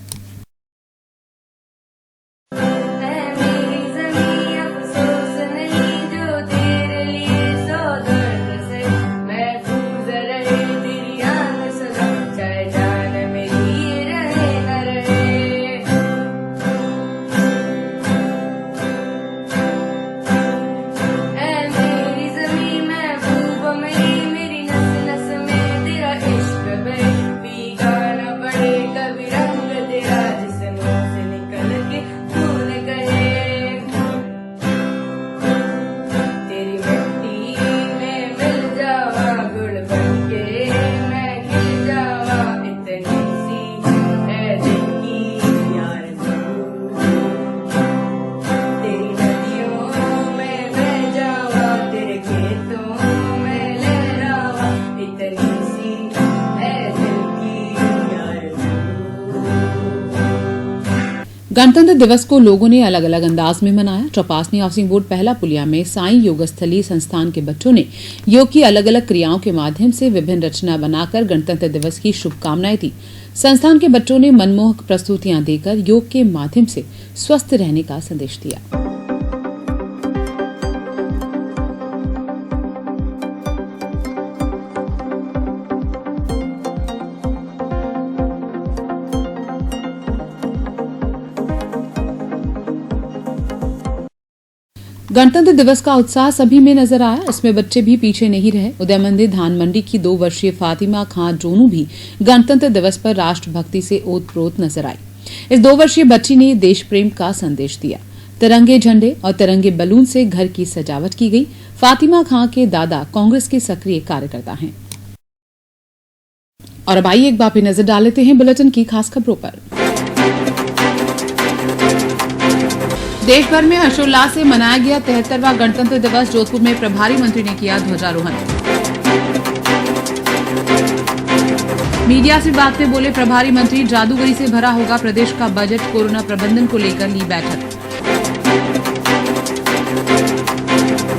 Speaker 1: गणतंत्र दिवस को लोगों ने अलग अलग अंदाज में मनाया। चौपासनी हाउसिंग बोर्ड पहला पुलिया में साईं योगस्थली संस्थान के बच्चों ने योग की अलग अलग क्रियाओं के माध्यम से विभिन्न रचना बनाकर गणतंत्र दिवस की शुभकामनाएं दी। संस्थान के बच्चों ने मनमोहक प्रस्तुतियां देकर योग के माध्यम से स्वस्थ रहने का संदेश दिया। गणतंत्र दिवस का उत्साह सभी में नजर आया। इसमें बच्चे भी पीछे नहीं रहे। उदय मंदिर धान मंडी की 2 वर्षीय फातिमा खां जोनू भी गणतंत्र दिवस पर राष्ट्रभक्ति से ओतप्रोत नजर आई। इस 2 वर्षीय बच्ची ने देश प्रेम का संदेश दिया। तिरंगे झंडे और तिरंगे बलून से घर की सजावट की गई। फातिमा खां के दादा कांग्रेस के सक्रिय कार्यकर्ता हैं। और अब आइए एक बार फिर नजर डाल लेते हैं बुलेटिन की खास खबरों पर। देश भर में हर्षोल्लास से मनाया गया 73वां गणतंत्र दिवस। जोधपुर में प्रभारी मंत्री ने किया ध्वजारोहण। मीडिया से बात में बोले प्रभारी मंत्री, जादूगरी से भरा होगा प्रदेश का बजट। कोरोना प्रबंधन को लेकर ली बैठक।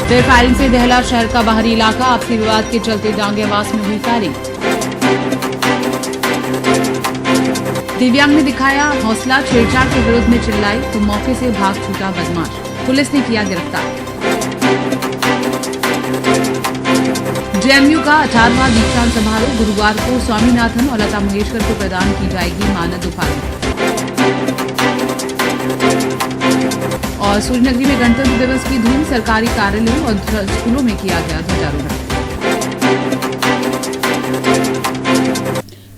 Speaker 1: फिर फायरिंग से दहला शहर का बाहरी इलाका। आपसी विवाद के चलते डांगे आवास में हुई फायरिंग। दिव्यांग ने दिखाया हौसला, छेड़छाड़ के विरोध में चिल्लाई तो मौके से भाग छूटा बदमाश। पुलिस ने किया गिरफ्तार। जेएमयू का 18वां दीक्षांत समारोह गुरुवार को स्वामीनाथन और लता मंगेशकर को प्रदान की जाएगी मानद उपाधि। और सूर्यनगरी में गणतंत्र दिवस की धूम। सरकारी कार्यालयों और स्कूलों में किया गया ध्वजारोहण।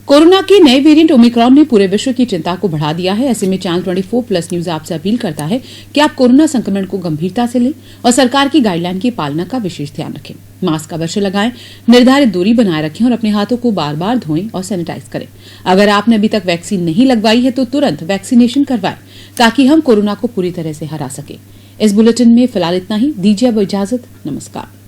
Speaker 1: कोरोना के नए वेरिएंट ओमिक्रॉन ने पूरे विश्व की चिंता को बढ़ा दिया है। ऐसे में चैनल 24+ न्यूज आपसे अपील करता है कि आप कोरोना संक्रमण को गंभीरता से लें और सरकार की गाइडलाइन की पालना का विशेष ध्यान रखें। मास्क अवश्य लगाएं, निर्धारित दूरी बनाए रखें और अपने हाथों को बार बार धोएं और सैनिटाइज करें। अगर आपने अभी तक वैक्सीन नहीं लगवाई है तो तुरंत वैक्सीनेशन करवाएं ताकि हम कोरोना को पूरी तरह से हरा सकें। इस बुलेटिन में फिलहाल इतना ही। दीजिए अब इजाजत। नमस्कार।